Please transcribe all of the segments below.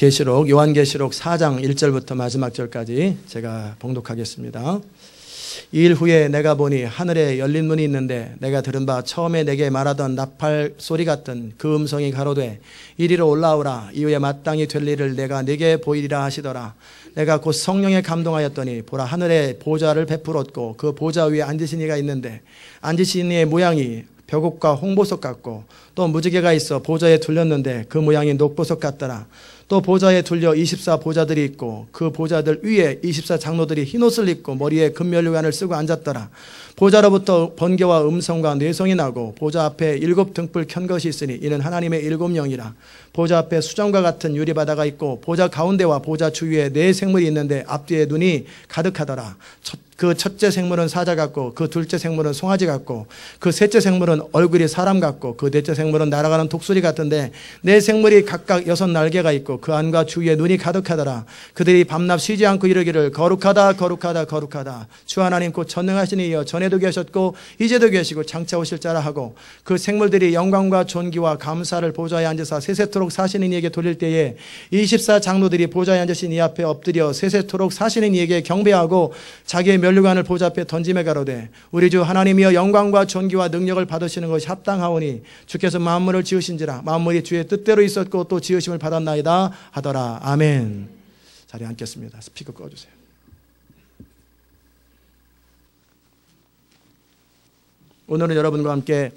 계시록 요한계시록 4장 1절부터 마지막 절까지 제가 봉독하겠습니다. 이 일 후에 내가 보니 하늘에 열린 문이 있는데 내가 들은 바 처음에 내게 말하던 나팔 소리 같은 그 음성이 가로되 이리로 올라오라. 이후에 마땅히 될 일을 내가 네게 보이리라 하시더라. 내가 곧 성령에 감동하였더니 보라 하늘에 보좌를 베풀었고 그 보좌 위에 앉으신 이가 있는데 앉으신 이의 모양이 벽옥과 홍보석 같고 또 무지개가 있어 보좌에 둘렸는데 그 모양이 녹보석 같더라. 또 보좌에 둘려 24 보좌들이 있고 그 보좌들 위에 24 장로들이 흰옷을 입고 머리에 금면류관을 쓰고 앉았더라. 보좌로부터 번개와 음성과 뇌성이 나고 보좌 앞에 7 등불 켠 것이 있으니 이는 하나님의 7 영이라. 보좌 앞에 수정과 같은 유리바다가 있고 보좌 가운데와 보좌 주위에 4 생물이 있는데 앞뒤에 눈이 가득하더라. 그 첫째 생물은 사자 같고 그 둘째 생물은 송아지 같고 그 셋째 생물은 얼굴이 사람 같고 그 넷째 생물은 날아가는 독수리 같은데 4 생물이 각각 6 날개가 있고 그 안과 주위에 눈이 가득하더라. 그들이 밤낮 쉬지 않고 이르기를 거룩하다 거룩하다 거룩하다 주 하나님 곧 전능하신 이여 전에도 계셨고 이제도 계시고 장차 오실 자라 하고 그 생물들이 영광과 존귀와 감사를 보좌에 앉으사 세세토록 사시는 이에게 돌릴 때에 24 장로들이 보좌에 앉으신 이 앞에 엎드려 세세토록 사시는 이에게 경배하고 자기의 면류관을 보좌 앞에 던짐에 가로되 우리 주 하나님이여 영광과 존귀와 능력을 받으시는 것이 합당하오니 주께서 만물을 지으신지라 만물이 주의 뜻대로 있었고 또 지으심을 받았나이다 하더라. 아멘. 자리에 앉겠습니다. 스피커 꺼주세요. 오늘은 여러분과 함께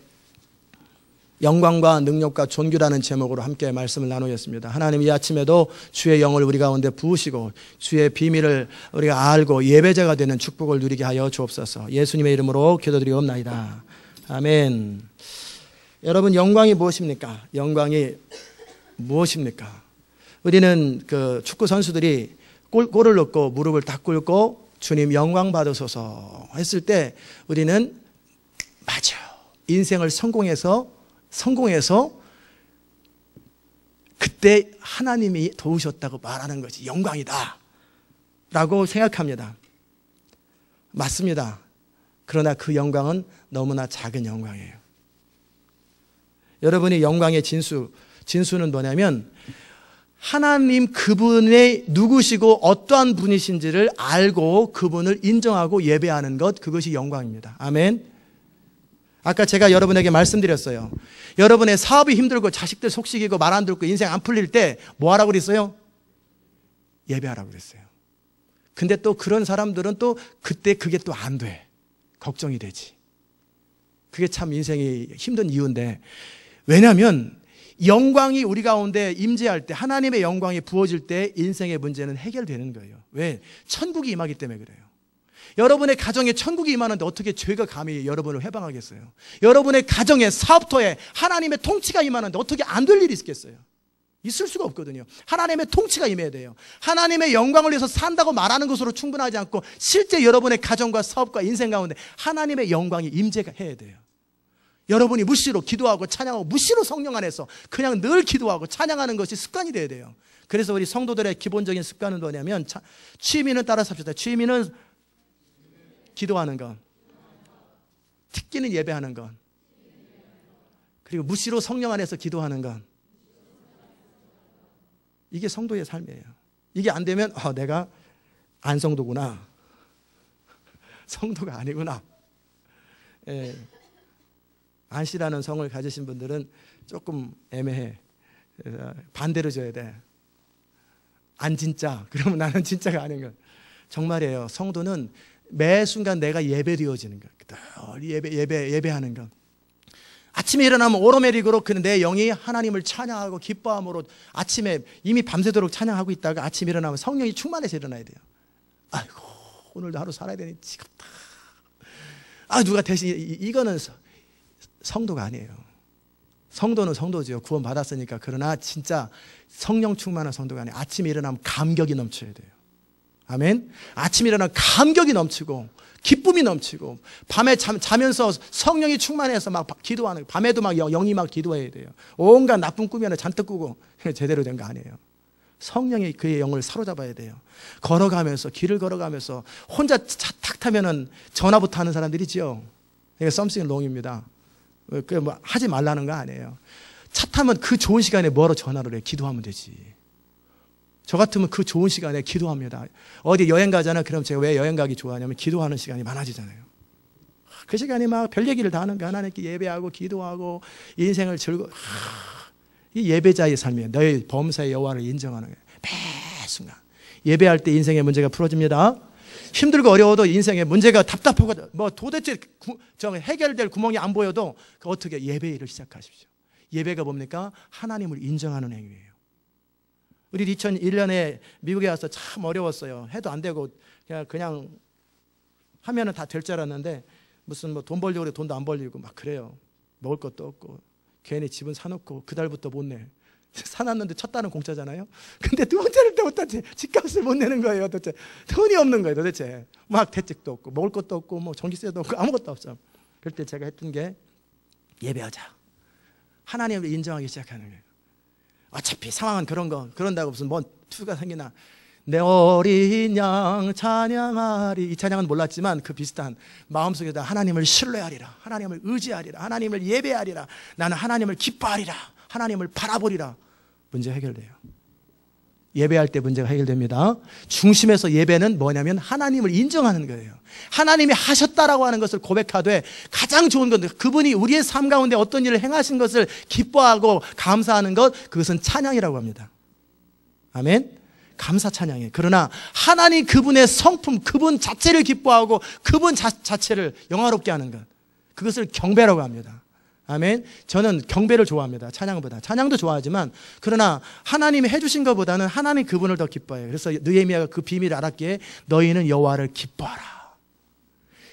영광과 능력과 존귀라는 제목으로 함께 말씀을 나누겠습니다. 하나님 이 아침에도 주의 영을 우리 가운데 부으시고 주의 비밀을 우리가 알고 예배자가 되는 축복을 누리게 하여 주옵소서. 예수님의 이름으로 기도드리옵나이다. 아멘. 여러분 영광이 무엇입니까? 영광이 무엇입니까? 우리는 그 축구 선수들이 골을 넣고 무릎을 딱 꿇고 주님 영광 받으소서 했을 때 우리는 맞아. 인생을 성공해서 그때 하나님이 도우셨다고 말하는 것이 영광이다 라고 생각합니다. 맞습니다. 그러나 그 영광은 너무나 작은 영광이에요. 여러분이 영광의 진수는 뭐냐면 하나님 그분의 누구시고 어떠한 분이신지를 알고 그분을 인정하고 예배하는 것, 그것이 영광입니다. 아멘. 아까 제가 여러분에게 말씀드렸어요. 여러분의 사업이 힘들고 자식들 속식이고 말 안 듣고 인생 안 풀릴 때 뭐 하라고 그랬어요? 예배하라고 그랬어요. 근데 또 그런 사람들은 또 그때 그게 또 안 돼. 걱정이 되지. 그게 참 인생이 힘든 이유인데, 왜냐하면 영광이 우리 가운데 임재할 때, 하나님의 영광이 부어질 때 인생의 문제는 해결되는 거예요. 왜? 천국이 임하기 때문에 그래요. 여러분의 가정에 천국이 임하는데 어떻게 죄가 감히 여러분을 해방하겠어요? 여러분의 가정에, 사업터에 하나님의 통치가 임하는데 어떻게 안 될 일이 있겠어요? 있을 수가 없거든요. 하나님의 통치가 임해야 돼요. 하나님의 영광을 위해서 산다고 말하는 것으로 충분하지 않고 실제 여러분의 가정과 사업과 인생 가운데 하나님의 영광이 임재해야 돼요. 여러분이 무시로 기도하고 찬양하고 무시로 성령 안에서 그냥 늘 기도하고 찬양하는 것이 습관이 돼야 돼요. 그래서 우리 성도들의 기본적인 습관은 뭐냐면 취미는 따라 삽시다. 취미는 기도하는 것, 특기는 예배하는 것, 그리고 무시로 성령 안에서 기도하는 것. 이게 성도의 삶이에요. 이게 안 되면 내가 안성도구나, 성도가 아니구나. 예. 안씨라는 성을 가지신 분들은 조금 애매해. 반대로 줘야 돼. 안 진짜. 그러면 나는 진짜가 아닌 것. 정말이에요. 성도는 매 순간 내가 예배되어지는 것. 예배하는 것. 아침에 일어나면 오로메릭으로 내 영이 하나님을 찬양하고 기뻐함으로 아침에 이미 밤새도록 찬양하고 있다가 아침에 일어나면 성령이 충만해서 일어나야 돼요. 아이고 오늘도 하루 살아야 되니 지겹다. 누가 대신 이거는 성도가 아니에요. 성도는 성도죠. 구원 받았으니까. 그러나 진짜 성령 충만한 성도가 아니에요. 아침에 일어나면 감격이 넘쳐야 돼요. 아멘. 아침에 일어나면 감격이 넘치고 기쁨이 넘치고 밤에 자면서 성령이 충만해서 막 기도하는, 밤에도 막 영이 막 기도해야 돼요. 온갖 나쁜 꿈이 하나 잔뜩 꾸고 제대로 된 거 아니에요. 성령이 그의 영을 사로잡아야 돼요. 걸어가면서, 길을 걸어가면서 혼자 차 탁 타면은 전화부터 하는 사람들이지요. 이게 something wrong입니다. 그 뭐 하지 말라는 거 아니에요. 차 타면 그 좋은 시간에 뭐하러 전화를 해? 기도하면 되지. 저 같으면 그 좋은 시간에 기도합니다. 어디 여행 가잖아. 그럼 제가 왜 여행 가기 좋아하냐면 기도하는 시간이 많아지잖아요. 그 시간이 막 별 얘기를 다 하는 거 하나님께 예배하고 기도하고 인생을 이 예배자의 삶이에요. 너의 범사의 여호와를 인정하는 거예요. 매 순간 예배할 때 인생의 문제가 풀어집니다. 힘들고 어려워도 인생의 문제가 답답하고 뭐 도대체 해결될 구멍이 안 보여도 어떻게 예배를 시작하십시오. 예배가 뭡니까? 하나님을 인정하는 행위예요. 우리 2001년에 미국에 와서 참 어려웠어요. 해도 안 되고 그냥 하면은 다 될 줄 알았는데 무슨 뭐 돈 벌려고 그래 돈도 안 벌리고 막 그래요. 먹을 것도 없고 괜히 집은 사놓고 그달부터 못 내. 사놨는데 첫 달은 공짜잖아요. 근데 두 번째를 때부터 집값을 못 내는 거예요. 도대체 돈이 없는 거예요. 도대체 막 대책도 없고 먹을 것도 없고 뭐 전기세도 없고 아무것도 없어. 그럴 때 제가 했던 게 예배하자. 하나님을 인정하기 시작하는 거예요. 어차피 상황은 그런다고 무슨 뭔 투가 생기나. 내 어린 양 찬양하리. 이 찬양은 몰랐지만 그 비슷한 마음속에다 하나님을 신뢰하리라, 하나님을 의지하리라, 하나님을 예배하리라, 나는 하나님을 기뻐하리라, 하나님을 바라보리라. 문제 해결돼요. 예배할 때 문제가 해결됩니다. 중심에서 예배는 뭐냐면 하나님을 인정하는 거예요. 하나님이 하셨다라고 하는 것을 고백하되 가장 좋은 건데 그분이 우리의 삶 가운데 어떤 일을 행하신 것을 기뻐하고 감사하는 것, 그것은 찬양이라고 합니다. 아멘. 감사 찬양이에요. 그러나 하나님 그분의 성품, 그분 자체를 기뻐하고 그분 자체를 영화롭게 하는 것, 그것을 경배라고 합니다. 아멘. 저는 경배를 좋아합니다. 찬양보다. 찬양도 좋아하지만 그러나 하나님이 해주신 것보다는 하나님 그분을 더 기뻐해요. 그래서 느헤미야가 그 비밀을 알았기에 너희는 여호와를 기뻐하라.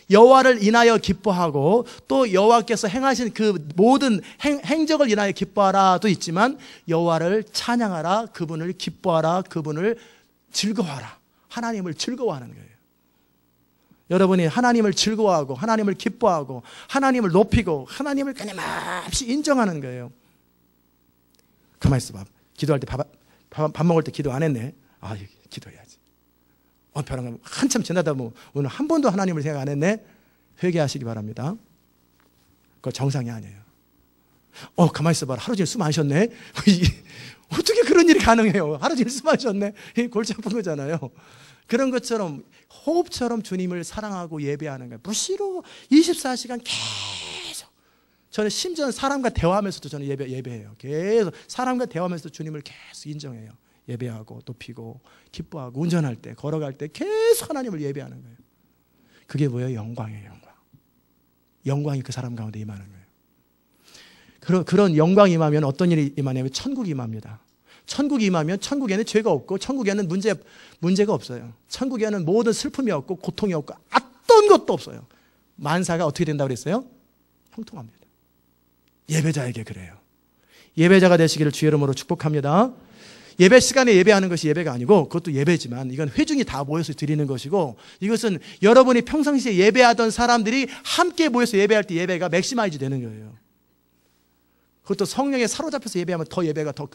여호와를 인하여 기뻐하고 또 여호와께서 행하신 그 모든 행적을 인하여 기뻐하라도 있지만 여호와를 찬양하라, 그분을 기뻐하라, 그분을 즐거워하라. 하나님을 즐거워하는 거예요. 여러분이 하나님을 즐거워하고 하나님을 기뻐하고 하나님을 높이고 하나님을 끊임없이 인정하는 거예요. 가만히 있어봐. 기도할 때 밥 먹을 때 기도 안 했네. 아, 기도해야지. 벼랑 한참 지나다 보면 오늘 한 번도 하나님을 생각 안 했네. 회개하시기 바랍니다. 그거 정상이 아니에요. 가만히 있어봐. 하루 종일 숨 안 쉬었네. 어떻게 그런 일이 가능해요? 하루 종일 숨 안 쉬었네. 골치 아픈 거잖아요. 그런 것처럼 호흡처럼 주님을 사랑하고 예배하는 거예요. 무시로 24시간 계속. 저는 심지어 사람과 대화하면서도 저는 예배해요. 계속 사람과 대화하면서도 주님을 계속 인정해요. 예배하고 높이고 기뻐하고 운전할 때 걸어갈 때 계속 하나님을 예배하는 거예요. 그게 뭐예요? 영광이에요. 영광. 영광이 그 사람 가운데 임하는 거예요. 그런 영광이 임하면 어떤 일이 임하냐면 천국이 임합니다. 천국이 임하면 천국에는 죄가 없고 천국에는 문제가 없어요. 천국에는 모든 슬픔이 없고 고통이 없고 어떤 것도 없어요. 만사가 어떻게 된다고 그랬어요? 형통합니다. 예배자에게 그래요. 예배자가 되시기를 주의 이름으로 축복합니다. 예배 시간에 예배하는 것이 예배가 아니고 그것도 예배지만 이건 회중이 다 모여서 드리는 것이고 이것은 여러분이 평상시에 예배하던 사람들이 함께 모여서 예배할 때 예배가 맥시마이즈 되는 거예요. 그것도 성령에 사로잡혀서 예배하면 더 예배가 더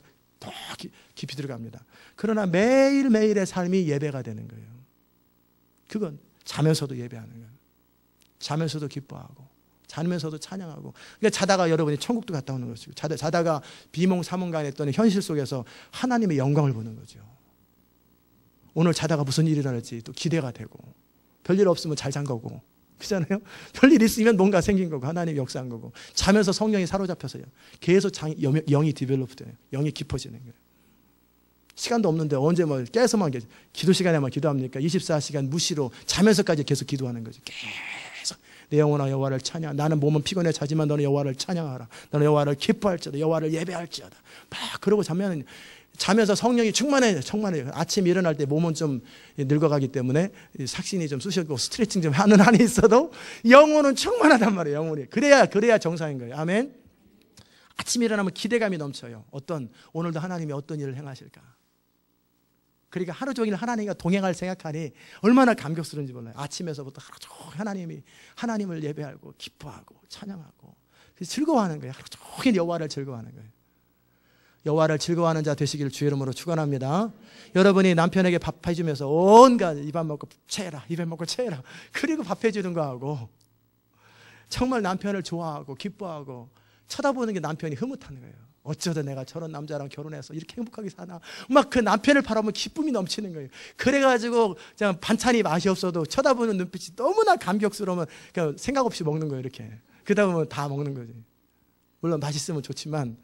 깊이 들어갑니다. 그러나 매일매일의 삶이 예배가 되는 거예요. 그건 자면서도 예배하는 거예요. 자면서도 기뻐하고 자면서도 찬양하고. 그러니까 자다가 여러분이 천국도 갔다 오는 것이고 자다가 비몽사몽간했더니 현실 속에서 하나님의 영광을 보는 거죠. 오늘 자다가 무슨 일이 일어날지 또 기대가 되고 별일 없으면 잘 잔 거고 그렇잖아요. 별일 있으면 뭔가 생긴 거고 하나님이 역사한 거고 자면서 성령이 사로잡혀서요. 계속 영이 디벨롭돼요. 영이 깊어지는 거예요. 시간도 없는데 언제 뭐 깨서만 기도 시간에만 기도합니까? 24시간 무시로 자면서까지 계속 기도하는 거죠. 계속 내 영혼아 여호와를 찬양. 나는 몸은 피곤해 자지만 너는 여호와를 찬양하라. 너는 여호와를 기뻐할지어다. 여호와를 예배할지어다. 막 그러고 자면서 성령이 충만해요. 아침에 일어날 때 몸은 좀 늙어가기 때문에 삭신이 좀 쑤셨고 스트레칭 좀 하는 한이 있어도 영혼은 충만하단 말이에요. 영혼이. 그래야 정상인 거예요. 아멘. 아침에 일어나면 기대감이 넘쳐요. 오늘도 하나님이 어떤 일을 행하실까. 그러니까 하루 종일 하나님과 동행할 생각하니 얼마나 감격스러운지 몰라요. 아침에서부터 하루 종일 하나님을 예배하고 기뻐하고 찬양하고 즐거워하는 거예요. 하루 종일 여호와를 즐거워하는 거예요. 여호와를 즐거워하는 자 되시기를 주의 이름으로 축원합니다. 여러분이 남편에게 밥 해주면서 온갖 입 안 먹고 채라, 입에 먹고 채라. 그리고 밥 해주는 거하고 정말 남편을 좋아하고 기뻐하고 쳐다보는 게 남편이 흐뭇한 거예요. 어쩌다 내가 저런 남자랑 결혼해서 이렇게 행복하게 사나. 막 그 남편을 바라보면 기쁨이 넘치는 거예요. 그래가지고 그냥 반찬이 맛이 없어도 쳐다보는 눈빛이 너무나 감격스러우면 그냥 생각 없이 먹는 거예요. 이렇게. 그러다 보면 다 먹는 거지. 물론 맛있으면 좋지만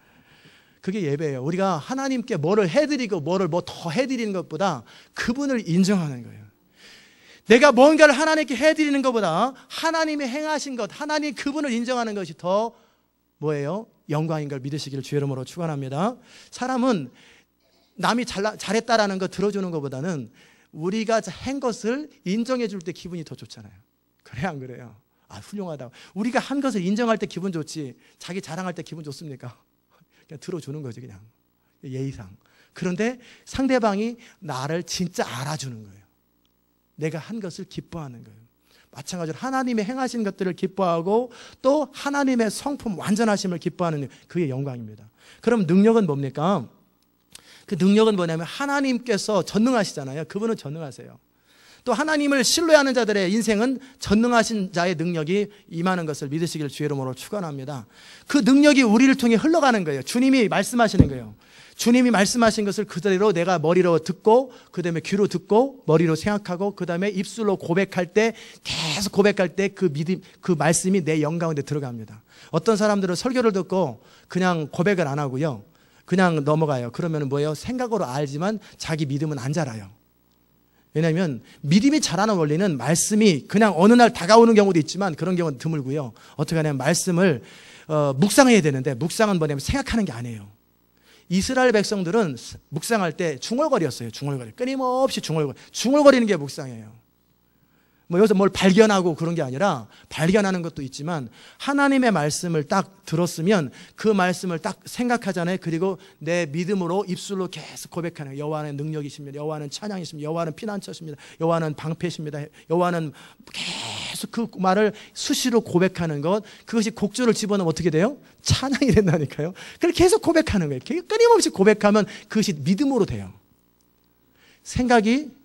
그게 예배예요. 우리가 하나님께 뭐를 해드리고 뭐를 뭐 더 해드리는 것보다 그분을 인정하는 거예요. 내가 뭔가를 하나님께 해드리는 것보다 하나님이 행하신 것, 하나님 그분을 인정하는 것이 더 뭐예요? 영광인 걸 믿으시기를 주의 이름으로 축원합니다. 사람은 남이 잘했다라는 거 들어주는 것보다는 우리가 한 것을 인정해 줄 때 기분이 더 좋잖아요. 그래 안 그래요? 아, 훌륭하다. 우리가 한 것을 인정할 때 기분 좋지 자기 자랑할 때 기분 좋습니까? 그냥 들어주는 거지 그냥 예의상. 그런데 상대방이 나를 진짜 알아주는 거예요. 내가 한 것을 기뻐하는 거예요. 마찬가지로 하나님의 행하신 것들을 기뻐하고 또 하나님의 성품 완전하심을 기뻐하는 그의 영광입니다. 그럼 능력은 뭡니까? 그 능력은 뭐냐면 하나님께서 전능하시잖아요. 그분은 전능하세요. 또 하나님을 신뢰하는 자들의 인생은 전능하신 자의 능력이 임하는 것을 믿으시기를 주의 이름으로 축원합니다. 그 능력이 우리를 통해 흘러가는 거예요. 주님이 말씀하시는 거예요. 주님이 말씀하신 것을 그대로 내가 머리로 듣고 그 다음에 귀로 듣고 머리로 생각하고 그 다음에 입술로 고백할 때 계속 고백할 때 그 믿음, 그 말씀이 내 영 가운데 들어갑니다. 어떤 사람들은 설교를 듣고 그냥 고백을 안 하고요. 그냥 넘어가요. 그러면 뭐예요? 생각으로 알지만 자기 믿음은 안 자라요. 왜냐하면 믿음이 자라는 원리는 말씀이 그냥 어느 날 다가오는 경우도 있지만 그런 경우는 드물고요. 어떻게 하냐면 말씀을 묵상해야 되는데 묵상은 뭐냐면 생각하는 게 아니에요. 이스라엘 백성들은 묵상할 때 중얼거렸어요. 중얼거려. 끊임없이 중얼거리는 게 묵상이에요. 뭐 여기서 뭘 발견하고 그런 게 아니라 발견하는 것도 있지만 하나님의 말씀을 딱 들었으면 그 말씀을 딱 생각하잖아요. 그리고 내 믿음으로 입술로 계속 고백하는 거예요. 여호와는 능력이십니다. 여호와는 찬양이십니다. 여호와는 피난처십니다. 여호와는 방패십니다. 여호와는 계속 그 말을 수시로 고백하는 것, 그것이 곡조를 집어넣으면 어떻게 돼요? 찬양이 된다니까요. 그걸 계속 고백하는 거예요. 끊임없이 고백하면 그것이 믿음으로 돼요. 생각이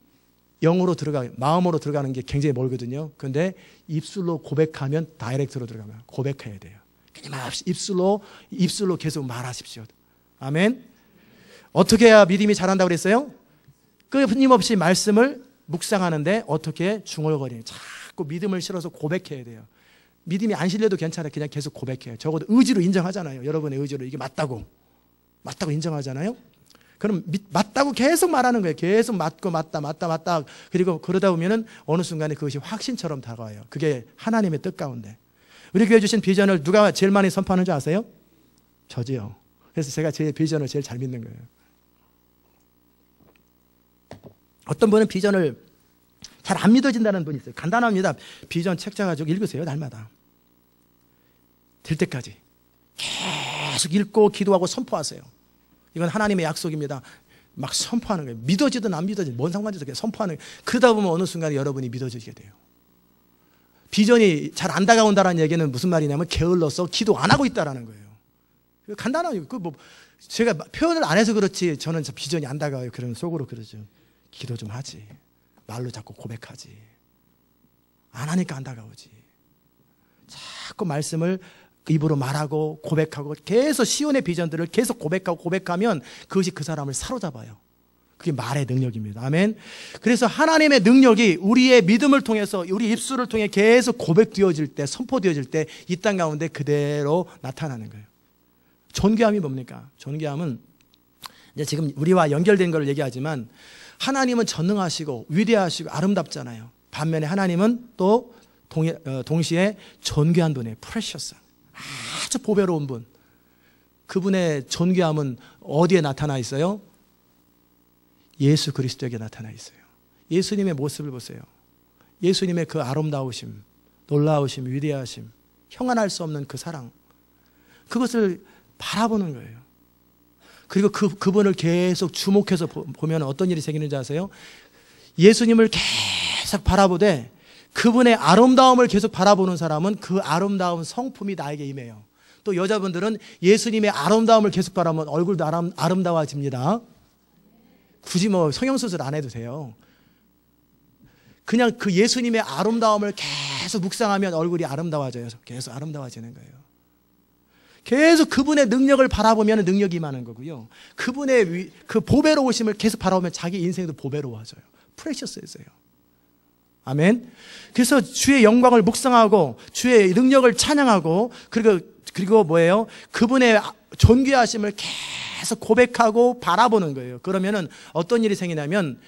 영으로 마음으로 들어가는 게 굉장히 멀거든요. 그런데 입술로 고백하면 다이렉트로 들어가면 고백해야 돼요. 끊임없이 입술로 계속 말하십시오. 아멘. 어떻게 해야 믿음이 자란다고 그랬어요? 끊임없이 말씀을 묵상하는데 어떻게 중얼거리는 자꾸 믿음을 실어서 고백해야 돼요. 믿음이 안 실려도 괜찮아요. 그냥 계속 고백해요. 적어도 의지로 인정하잖아요. 여러분의 의지로 이게 맞다고 인정하잖아요. 그럼 맞다고 계속 말하는 거예요. 계속 맞고 맞다. 그리고 그러다 보면은 어느 순간에 그것이 확신처럼 다가와요. 그게 하나님의 뜻 가운데. 우리 교회 주신 비전을 누가 제일 많이 선포하는 줄 아세요? 저지요. 그래서 제가 제 비전을 제일 잘 믿는 거예요. 어떤 분은 비전을 잘 안 믿어진다는 분이 있어요. 간단합니다. 비전 책 잡아가지고 읽으세요. 날마다. 될 때까지. 계속 읽고 기도하고 선포하세요. 이건 하나님의 약속입니다. 막 선포하는 거예요. 믿어지든 안 믿어지든 뭔 상관이죠. 그냥 선포하는 거예요. 그러다 보면 어느 순간에 여러분이 믿어지게 돼요. 비전이 잘 안 다가온다는 얘기는 무슨 말이냐면 게을러서 기도 안 하고 있다는 거예요. 간단하죠. 제가 표현을 안 해서 그렇지 저는 비전이 안 다가와요. 그러면 속으로 그러죠. 기도 좀 하지. 말로 자꾸 고백하지. 안 하니까 안 다가오지. 자꾸 말씀을 입으로 말하고 고백하고 계속 시온의 비전들을 계속 고백하면 그것이 그 사람을 사로잡아요. 그게 말의 능력입니다. 아멘. 그래서 하나님의 능력이 우리의 믿음을 통해서 우리 입술을 통해 계속 고백되어질 때, 선포되어질 때 이 땅 가운데 그대로 나타나는 거예요. 존귀함이 뭡니까? 존귀함은 이제 지금 우리와 연결된 걸 얘기하지만 하나님은 전능하시고 위대하시고 아름답잖아요. 반면에 하나님은 또 동시에 존귀한 분이에요. 프레셔스. 아주 보배로운 분. 그분의 존귀함은 어디에 나타나 있어요? 예수 그리스도에게 나타나 있어요. 예수님의 모습을 보세요. 예수님의 그 아름다우심, 놀라우심, 위대하심, 형언할 수 없는 그 사랑, 그것을 바라보는 거예요. 그리고 그분을 계속 주목해서 보면 어떤 일이 생기는지 아세요? 예수님을 계속 바라보되 그분의 아름다움을 계속 바라보는 사람은 그 아름다운 성품이 나에게 임해요. 또 여자분들은 예수님의 아름다움을 계속 바라보면 얼굴도 아름다워집니다. 굳이 뭐 성형수술 안 해도 돼요. 그냥 그 예수님의 아름다움을 계속 묵상하면 얼굴이 아름다워져요. 계속 아름다워지는 거예요. 계속 그분의 능력을 바라보면 능력이 임하는 거고요. 그분의 그 보배로우심을 계속 바라보면 자기 인생도 보배로워져요. 프레셔스해져요. 아멘. 그래서 주의 영광을 묵상하고 주의 능력을 찬양하고 그리고 뭐예요? 그분의 존귀하심을 계속 고백하고 바라보는 거예요. 그러면은 어떤 일이 생기냐면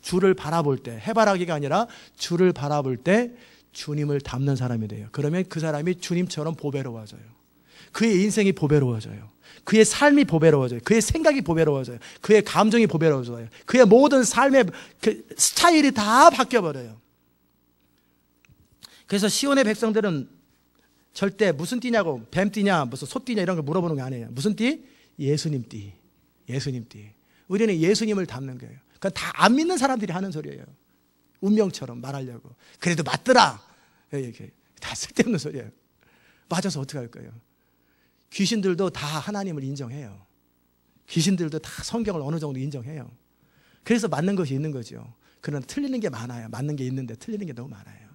주를 바라볼 때, 해바라기가 아니라 주를 바라볼 때 주님을 닮는 사람이 돼요. 그러면 그 사람이 주님처럼 보배로워져요. 그의 인생이 보배로워져요. 그의 삶이 보배로워져요. 그의 생각이 보배로워져요. 그의 감정이 보배로워져요. 그의 모든 삶의 그 스타일이 다 바뀌어버려요. 그래서 시온의 백성들은 절대 무슨 띠냐고, 뱀 띠냐, 무슨 소 띠냐 이런 거 물어보는 거 아니에요. 무슨 띠? 예수님 띠. 예수님 띠. 우리는 예수님을 닮는 거예요. 그건 다 안 믿는 사람들이 하는 소리예요. 운명처럼 말하려고. 그래도 맞더라. 이렇게 다 쓸데없는 소리예요. 맞아서 어떻게 할 거예요? 귀신들도 다 하나님을 인정해요. 귀신들도 다 성경을 어느 정도 인정해요. 그래서 맞는 것이 있는 거죠. 그러나 틀리는 게 많아요. 맞는 게 있는데 틀리는 게 너무 많아요.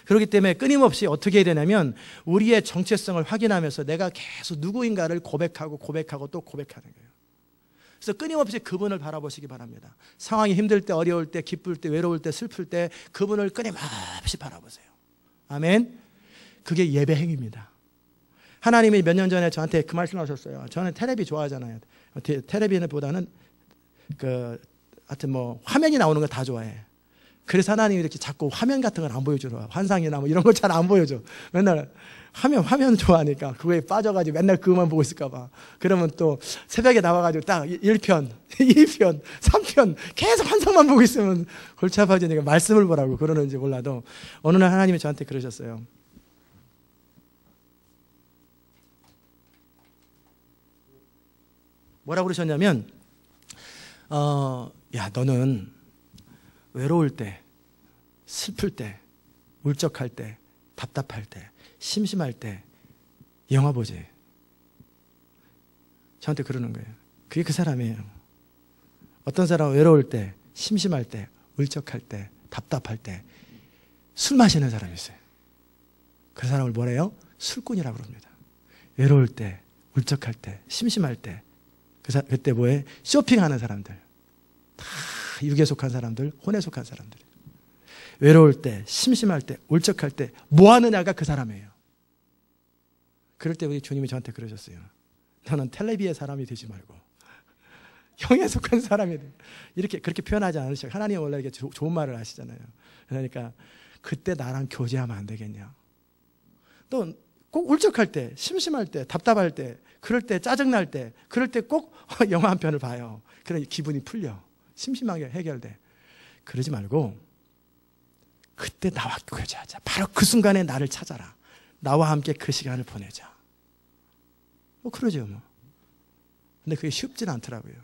그렇기 때문에 끊임없이 어떻게 해야 되냐면 우리의 정체성을 확인하면서 내가 계속 누구인가를 고백하고 또 고백하는 거예요. 그래서 끊임없이 그분을 바라보시기 바랍니다. 상황이 힘들 때, 어려울 때, 기쁠 때, 외로울 때, 슬플 때 그분을 끊임없이 바라보세요. 아멘. 그게 예배 행위입니다. 하나님이 몇 년 전에 저한테 그 말씀 하셨어요. 저는 텔레비 좋아하잖아요. 텔레비보다는 하여튼 뭐 화면이 나오는 거 다 좋아해. 그래서 하나님이 이렇게 자꾸 화면 같은 걸 안 보여주더라. 환상이나 뭐 이런 거 잘 안 보여줘. 맨날 화면 좋아하니까 그거에 빠져가지고 맨날 그것만 보고 있을까봐. 그러면 또 새벽에 나와가지고 딱 1편, 2편, 3편 계속 환상만 보고 있으면 골치 아파지니까 말씀을 보라고 그러는지 몰라도 어느 날 하나님이 저한테 그러셨어요. 뭐라고 그러셨냐면 야 너는 외로울 때, 슬플 때, 울적할 때, 답답할 때, 심심할 때 영화 보지. 저한테 그러는 거예요. 그게 그 사람이에요. 어떤 사람은 외로울 때, 심심할 때, 울적할 때, 답답할 때 술 마시는 사람이 있어요. 그 사람을 뭐래요? 술꾼이라고 합니다. 외로울 때, 울적할 때, 심심할 때 그때 뭐해? 쇼핑하는 사람들. 다 육에 속한 사람들, 혼에 속한 사람들. 외로울 때, 심심할 때, 울적할 때 뭐 하느냐가 그 사람이에요. 그럴 때 우리 주님이 저한테 그러셨어요. 너는 텔레비의 사람이 되지 말고 영에 속한 사람이 돼. 그렇게 표현하지 않으셔. 하나님 원래 이렇게 좋은 말을 하시잖아요. 그러니까 그때 나랑 교제하면 안 되겠냐. 또 꼭 울적할 때, 심심할 때, 답답할 때, 그럴 때 짜증날 때, 그럴 때 꼭 영화 한 편을 봐요. 그래 기분이 풀려. 심심하게 해결돼. 그러지 말고 그때 나와 교제하자. 바로 그 순간에 나를 찾아라. 나와 함께 그 시간을 보내자. 뭐 그러죠 뭐. 근데 그게 쉽진 않더라고요.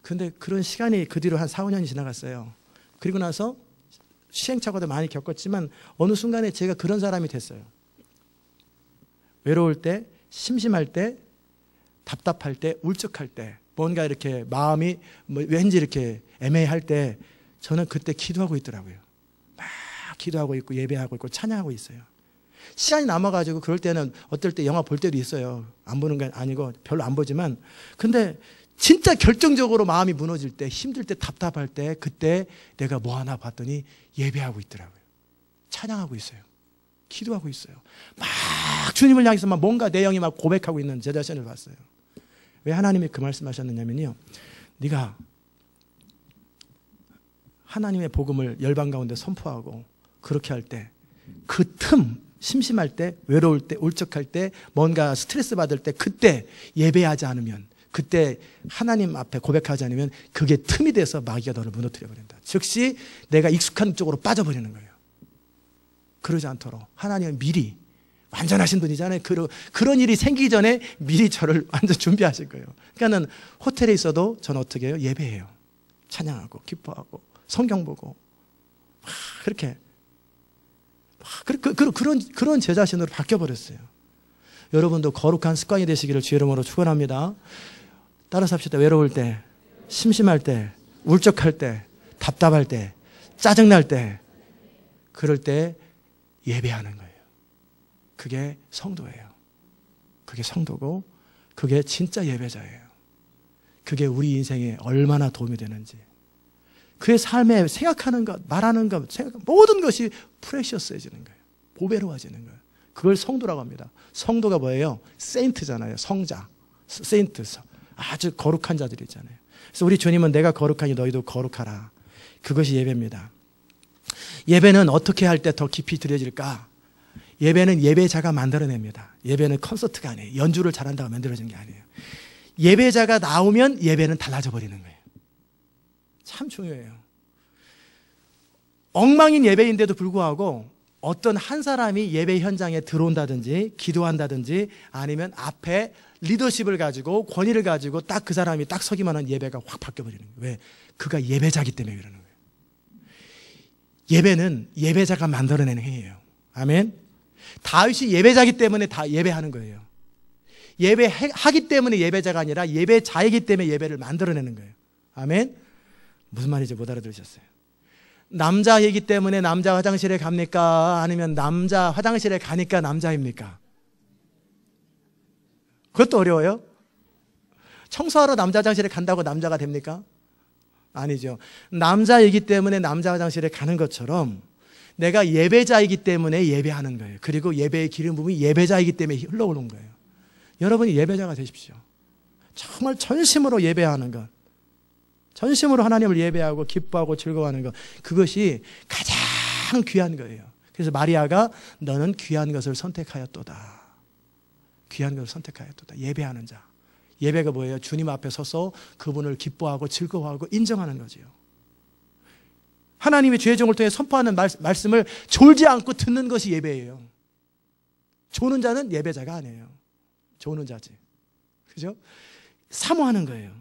근데 그런 시간이 그 뒤로 한 4, 5년이 지나갔어요. 그리고 나서 시행착오도 많이 겪었지만 어느 순간에 제가 그런 사람이 됐어요. 외로울 때, 심심할 때, 답답할 때, 울적할 때, 뭔가 이렇게 마음이 왠지 이렇게 애매할 때 저는 그때 기도하고 있더라고요. 막 기도하고 있고 예배하고 있고 찬양하고 있어요. 시간이 남아가지고 그럴 때는 어떨 때 영화 볼 때도 있어요. 안 보는 게 아니고 별로 안 보지만 근데 진짜 결정적으로 마음이 무너질 때, 힘들 때, 답답할 때 그때 내가 뭐 하나 봤더니 예배하고 있더라고요. 찬양하고 있어요. 기도하고 있어요. 막 주님을 향해서 막 뭔가 내 영이 막 고백하고 있는 제 자신을 봤어요. 왜 하나님이 그 말씀하셨느냐면요. 네가 하나님의 복음을 열방 가운데 선포하고 그렇게 할 때 그 틈, 심심할 때, 외로울 때, 울적할 때, 뭔가 스트레스 받을 때 그때 예배하지 않으면 그때 하나님 앞에 고백하지 않으면 그게 틈이 돼서 마귀가 너를 무너뜨려 버린다. 즉시 내가 익숙한 쪽으로 빠져버리는 거예요. 그러지 않도록 하나님은 미리 완전하신 분이잖아요. 그런 일이 생기기 전에 미리 저를 완전 준비하실 거예요. 그러니까는 호텔에 있어도 저는 어떻게 해요? 예배해요. 찬양하고 기뻐하고 성경 보고 그렇게 그런 제 자신으로 바뀌어버렸어요. 여러분도 거룩한 습관이 되시기를 주의 이름으로 축원합니다. 따라서 합시다. 외로울 때, 심심할 때, 울적할 때, 답답할 때, 짜증날 때 그럴 때 예배하는 거예요. 그게 성도예요. 그게 성도고 그게 진짜 예배자예요. 그게 우리 인생에 얼마나 도움이 되는지. 그의 삶에 생각하는 것, 말하는 것, 모든 것이 프레셔스해지는 거예요. 보배로워지는 거예요. 그걸 성도라고 합니다. 성도가 뭐예요? 세인트잖아요. 성자, 세인트, 아주 거룩한 자들이 있잖아요. 그래서 우리 주님은 내가 거룩하니 너희도 거룩하라. 그것이 예배입니다. 예배는 어떻게 할 때 더 깊이 드려질까? 예배는 예배자가 만들어냅니다. 예배는 콘서트가 아니에요. 연주를 잘한다고 만들어진 게 아니에요. 예배자가 나오면 예배는 달라져 버리는 거예요. 참 중요해요. 엉망인 예배인데도 불구하고 어떤 한 사람이 예배 현장에 들어온다든지 기도한다든지 아니면 앞에 리더십을 가지고 권위를 가지고 딱 그 사람이 딱 서기만 한 예배가 확 바뀌어버리는 거예요. 왜? 그가 예배자기 때문에 그러는 거예요. 예배는 예배자가 만들어내는 행위예요. 아멘. 다윗이 예배자기 때문에 다 예배하는 거예요. 예배하기 때문에 예배자가 아니라 예배자이기 때문에 예배를 만들어내는 거예요. 아멘. 무슨 말인지 못 알아들으셨어요? 남자이기 때문에 남자 화장실에 갑니까? 아니면 남자 화장실에 가니까 남자입니까? 그것도 어려워요? 청소하러 남자 화장실에 간다고 남자가 됩니까? 아니죠. 남자이기 때문에 남자 화장실에 가는 것처럼 내가 예배자이기 때문에 예배하는 거예요. 그리고 예배의 기름 부음이 예배자이기 때문에 흘러오는 거예요. 여러분이 예배자가 되십시오. 정말 전심으로 예배하는 것, 전심으로 하나님을 예배하고 기뻐하고 즐거워하는 것, 그것이 가장 귀한 거예요. 그래서 마리아가 너는 귀한 것을 선택하였도다. 귀한 것을 선택하였도다. 예배하는 자. 예배가 뭐예요? 주님 앞에 서서 그분을 기뻐하고 즐거워하고 인정하는 거지요. 하나님의 죄의 종을 통해 선포하는 말씀을 졸지 않고 듣는 것이 예배예요. 조는 자는 예배자가 아니에요. 조는 자지. 그죠? 사모하는 거예요.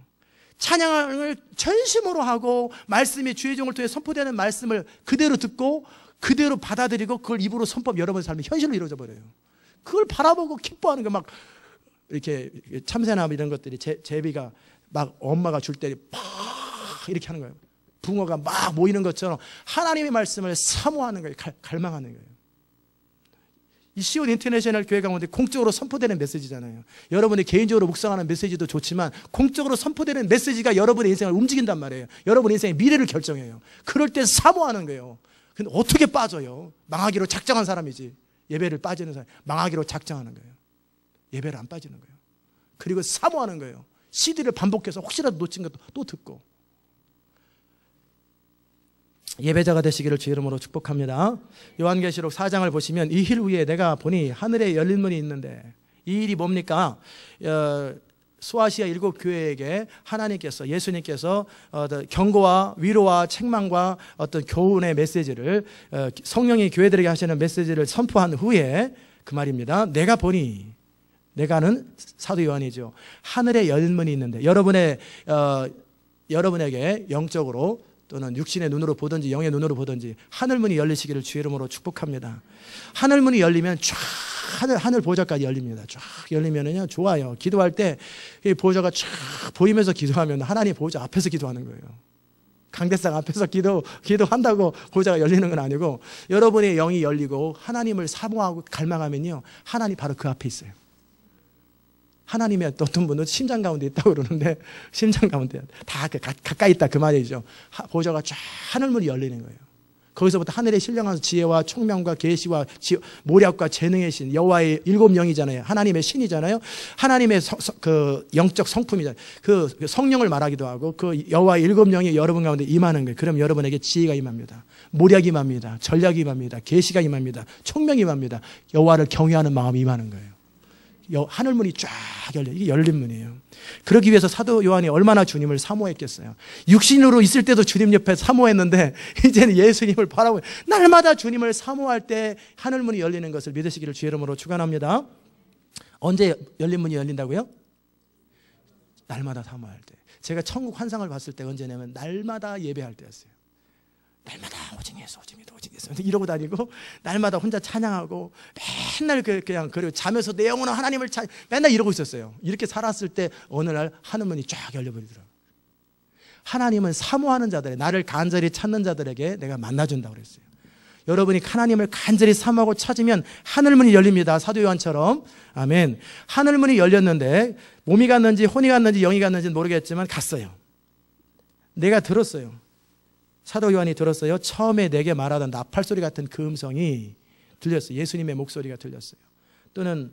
찬양을 전심으로 하고 말씀이 주의 종을 통해 선포되는 말씀을 그대로 듣고 그대로 받아들이고 그걸 입으로 선포하면 여러분의 삶이 현실로 이루어져 버려요. 그걸 바라보고 기뻐하는 거 막 이렇게 참새나 이런 것들이 제비가 막 엄마가 줄 때 팍 이렇게 하는 거예요. 붕어가 막 모이는 것처럼 하나님의 말씀을 사모하는 거예요. 갈망하는 거예요. 이 시온 인터내셔널 교회 가운데 공적으로 선포되는 메시지잖아요. 여러분이 개인적으로 묵상하는 메시지도 좋지만 공적으로 선포되는 메시지가 여러분의 인생을 움직인단 말이에요. 여러분의 인생의 미래를 결정해요. 그럴 때 사모하는 거예요. 근데 어떻게 빠져요? 망하기로 작정한 사람이지. 예배를 빠지는 사람, 망하기로 작정하는 거예요. 예배를 안 빠지는 거예요. 그리고 사모하는 거예요. CD를 반복해서 혹시라도 놓친 것도 또 듣고. 예배자가 되시기를 주 이름으로 축복합니다. 요한계시록 4장을 보시면 이 일 후에 내가 보니 하늘에 열린 문이 있는데, 이 일이 뭡니까? 소아시아 7교회에게 하나님께서, 예수님께서 경고와 위로와 책망과 어떤 교훈의 메시지를, 성령이 교회들에게 하시는 메시지를 선포한 후에 그 말입니다. 내가 보니, 내가는 사도 요한이죠. 하늘에 열린 문이 있는데, 여러분에게 영적으로 또는 육신의 눈으로 보든지 영의 눈으로 보든지 하늘문이 열리시기를 주의 이름으로 축복합니다. 하늘문이 열리면 쫙 하늘 보좌까지 열립니다. 쫙 열리면은요 좋아요. 기도할 때 이 보좌가 쫙 보이면서 기도하면 하나님 보좌 앞에서 기도하는 거예요. 강대상 앞에서 기도한다고 보좌가 열리는 건 아니고 여러분의 영이 열리고 하나님을 사모하고 갈망하면요 하나님 바로 그 앞에 있어요. 하나님의 어떤 분은 심장 가운데 있다고 그러는데 심장 가운데 다 가까이 있다 그 말이죠. 보좌가 쫙 하늘문이 열리는 거예요. 거기서부터 하늘에 신령한 지혜와 총명과 계시와 모략과 재능의 신 여호와의 7영이잖아요. 하나님의 신이잖아요. 하나님의 그 영적 성품이잖아요. 그 성령을 말하기도 하고 그 여호와의 7영이 여러분 가운데 임하는 거예요. 그럼 여러분에게 지혜가 임합니다. 모략이 임합니다. 전략이 임합니다. 계시가 임합니다. 총명이 임합니다. 여호와를 경외하는 마음이 임하는 거예요. 하늘문이 쫙 열려. 이게 열린 문이에요. 그러기 위해서 사도 요한이 얼마나 주님을 사모했겠어요. 육신으로 있을 때도 주님 옆에 사모했는데 이제는 예수님을 바라보고 날마다 주님을 사모할 때 하늘문이 열리는 것을 믿으시기를 주의 이름으로 축원합니다. 언제 열린 문이 열린다고요? 날마다 사모할 때. 제가 천국 환상을 봤을 때 언제냐면 날마다 예배할 때였어요. 날마다 오직 예수, 오직 예수, 오직 예수 이러고 다니고 날마다 혼자 찬양하고 맨날 그냥 그리고 자면서 내 영혼은 하나님을 맨날 이러고 있었어요. 이렇게 살았을 때 어느 날 하늘문이 쫙 열려버리더라고요. 하나님은 사모하는 자들에 나를 간절히 찾는 자들에게 내가 만나준다고 그랬어요. 여러분이 하나님을 간절히 사모하고 찾으면 하늘문이 열립니다. 사도 요한처럼. 아멘. 하늘문이 열렸는데 몸이 갔는지 혼이 갔는지 영이 갔는지는 모르겠지만 갔어요. 내가 들었어요. 사도 요한이 들었어요. 처음에 내게 말하던 나팔소리 같은 그 음성이 들렸어요. 예수님의 목소리가 들렸어요. 또는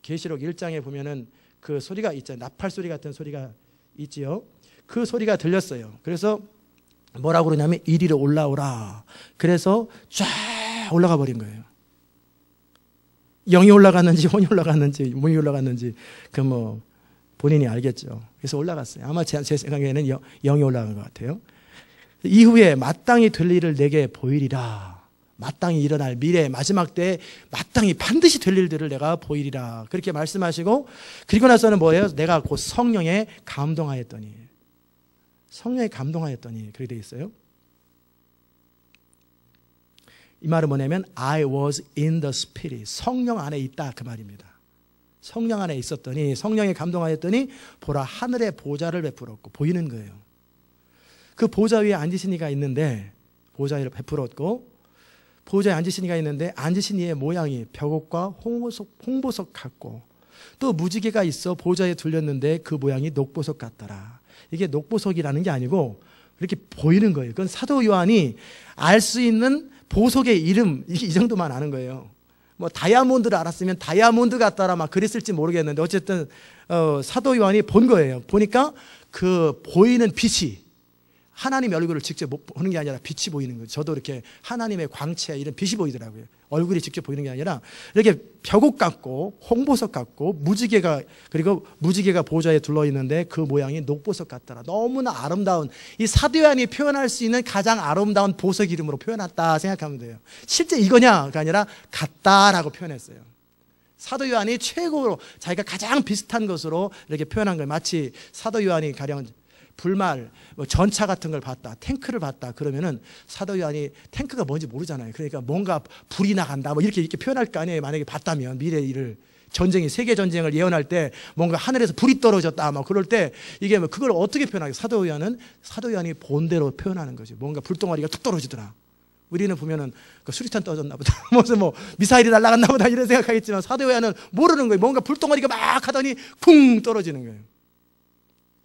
계시록 1장에 보면은 그 소리가 있잖아요. 나팔소리 같은 소리가 있지요. 그 소리가 들렸어요. 그래서 뭐라고 그러냐면 이리로 올라오라. 그래서 쫙 올라가 버린 거예요. 영이 올라갔는지 혼이 올라갔는지 몸이 올라갔는지 본인이 알겠죠. 그래서 올라갔어요. 아마 제 생각에는 영이 올라간 것 같아요. 이후에 마땅히 될 일을 내게 보이리라. 마땅히 일어날 미래 마지막 때에 마땅히 반드시 될 일들을 내가 보이리라. 그렇게 말씀하시고 그리고 나서는 뭐예요? 내가 곧 성령에 감동하였더니. 성령에 감동하였더니 그렇게 되어 있어요. 이 말은 뭐냐면 I was in the Spirit. 성령 안에 있다 그 말입니다. 성령 안에 있었더니 성령에 감동하였더니 보라 하늘의 보좌를 베풀었고 보이는 거예요. 그 보좌 위에 앉으신 이가 있는데 보좌를 베풀었고 보좌에 앉으신 이가 있는데 앉으신 이의 모양이 벽옥과 홍보석 같고 또 무지개가 있어 보좌에 둘렸는데 그 모양이 녹보석 같더라. 이게 녹보석이라는 게 아니고 이렇게 보이는 거예요. 그건 사도 요한이 알 수 있는 보석의 이름 이 정도만 아는 거예요. 뭐 다이아몬드를 알았으면 다이아몬드 같더라 막 그랬을지 모르겠는데 어쨌든 사도 요한이 본 거예요. 보니까 그 보이는 빛이 하나님의 얼굴을 직접 보는 게 아니라 빛이 보이는 거예요. 저도 이렇게 하나님의 광채 이런 빛이 보이더라고요. 얼굴이 직접 보이는 게 아니라 이렇게 벽옥 같고 홍보석 같고 무지개가 보좌에 둘러 있는데 그 모양이 녹보석 같더라. 너무나 아름다운 이 사도 요한이 표현할 수 있는 가장 아름다운 보석 이름으로 표현했다 생각하면 돼요. 실제 이거냐가 아니라 같다라고 표현했어요. 사도 요한이 최고로 자기가 가장 비슷한 것으로 이렇게 표현한 거예요. 마치 사도 요한이 가령 불말, 전차 같은 걸 봤다, 탱크를 봤다 그러면은 사도 요한이 탱크가 뭔지 모르잖아요. 그러니까 뭔가 불이 나간다, 이렇게 표현할 거 아니에요. 만약에 봤다면 미래 일을 세계 전쟁을 예언할 때 뭔가 하늘에서 불이 떨어졌다, 그럴 때 이게 그걸 어떻게 표현하게? 사도 요한이 본대로 표현하는 거죠. 뭔가 불덩어리가 툭 떨어지더라. 우리는 보면은 수리탄 떨어졌나 보다, 무슨 미사일이 날아갔나 보다 이런 생각하겠지만 사도 요한은 모르는 거예요. 뭔가 불덩어리가 막 하더니 쿵 떨어지는 거예요.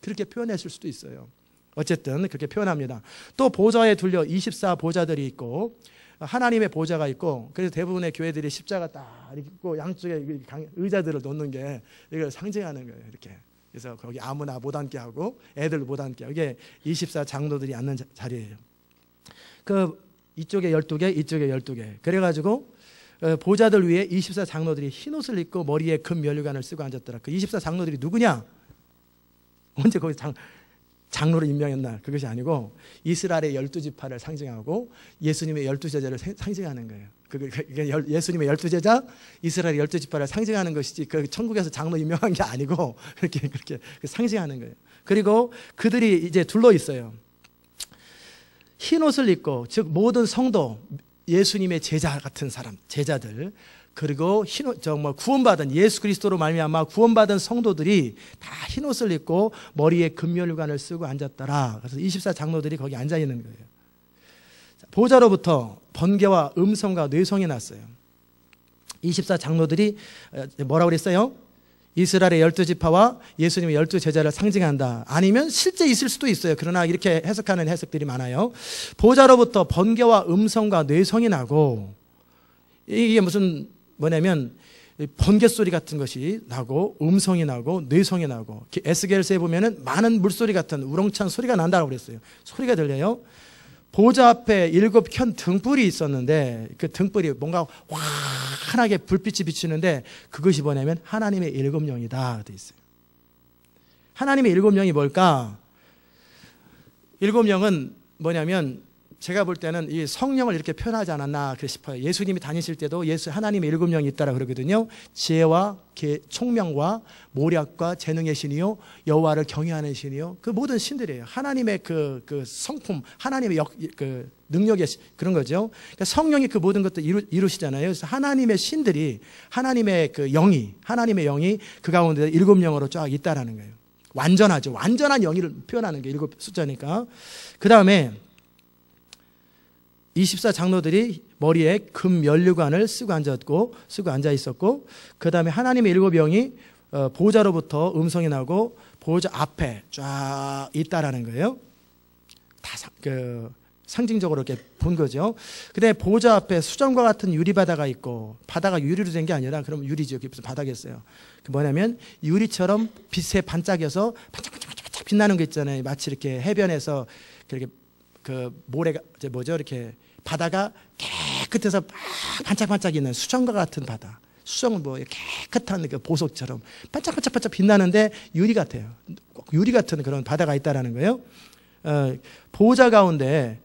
그렇게 표현했을 수도 있어요. 어쨌든 그렇게 표현합니다. 또 보좌에 둘려 24보좌들이 있고 하나님의 보좌가 있고 그래서 대부분의 교회들이 십자가 딱 있고 양쪽에 의자들을 놓는 게 이걸 상징하는 거예요. 이렇게. 그래서 거기 아무나 못 앉게 하고 애들 못 앉게 하고 이게 24장로들이 앉는 자리예요. 이쪽에 12개, 이쪽에 12개. 그래가지고 보좌들 위에 24장로들이 흰옷을 입고 머리에 금 면류관을 쓰고 앉았더라. 그 24장로들이 누구냐? 언제 거기 장로를 임명했나? 그것이 아니고 이스라엘의 12지파를 상징하고 예수님의 12제자를 상징하는 거예요. 예수님의 12제자, 이스라엘의 12지파를 상징하는 것이지 천국에서 장로 임명한 게 아니고 그렇게 상징하는 거예요. 그리고 그들이 이제 둘러 있어요. 흰 옷을 입고 즉 모든 성도, 예수님의 제자 같은 사람, 제자들 그리고 구원받은 예수 그리스도로 말미암아 구원받은 성도들이 다 흰옷을 입고 머리에 금면류관을 쓰고 앉았더라. 그래서 24장로들이 거기 앉아 있는 거예요. 보좌로부터 번개와 음성과 뇌성이 났어요. 24장로들이 뭐라고 그랬어요? 이스라엘의 12지파와 예수님의 12제자를 상징한다. 아니면 실제 있을 수도 있어요. 그러나 이렇게 해석하는 해석들이 많아요. 보좌로부터 번개와 음성과 뇌성이 나고 이게 뭐냐면 번개 소리 같은 것이 나고 음성이 나고 뇌성이 나고 에스겔서에 보면은 많은 물소리 같은 우렁찬 소리가 난다고 그랬어요. 소리가 들려요. 보좌 앞에 7켠 등불이 있었는데 그 등불이 뭔가 환하게 불빛이 비치는데 그것이 뭐냐면 하나님의 7영이다 되어 있어요. 하나님의 7영이 뭘까? 7영은 뭐냐면 제가 볼 때는 이 성령을 이렇게 표현하지 않았나 싶어요. 예수님이 다니실 때도 하나님의 7영이 있다라 그러거든요. 지혜와 총명과 모략과 재능의 신이요 여호와를 경외하는 신이요 그 모든 신들이에요. 하나님의 그 성품, 하나님의 능력의 그런 거죠. 그러니까 성령이 그 모든 것도 이루시잖아요. 그래서 하나님의 신들이 하나님의 하나님의 영이 그 가운데 7영으로 쫙 있다라는 거예요. 완전하죠. 완전한 영의를 표현하는 게 7 숫자니까. 그 다음에 24 장로들이 머리에 금 면류관을 쓰고 앉아 있었고, 그 다음에 하나님의 7영이 보호자로부터 음성이 나고 보호자 앞에 쫙 있다라는 거예요. 다 상징적으로 이렇게 본 거죠. 근데 보호자 앞에 수정과 같은 유리바다가 있고, 바다가 유리로 된 게 아니라, 그럼 유리지, 여기 무슨 바다겠어요. 그 뭐냐면 유리처럼 빛에 반짝여서 반짝반짝 빛나는 거 있잖아요. 마치 이렇게 해변에서 그렇게 그 모래가 뭐죠? 이렇게 바다가 깨끗해서 반짝반짝 있는 수정과 같은 바다. 수정은 뭐 깨끗한 그 보석처럼 반짝반짝 빛나는데 유리 같아요. 꼭 유리 같은 그런 바다가 있다라는 거예요. 보호자 가운데,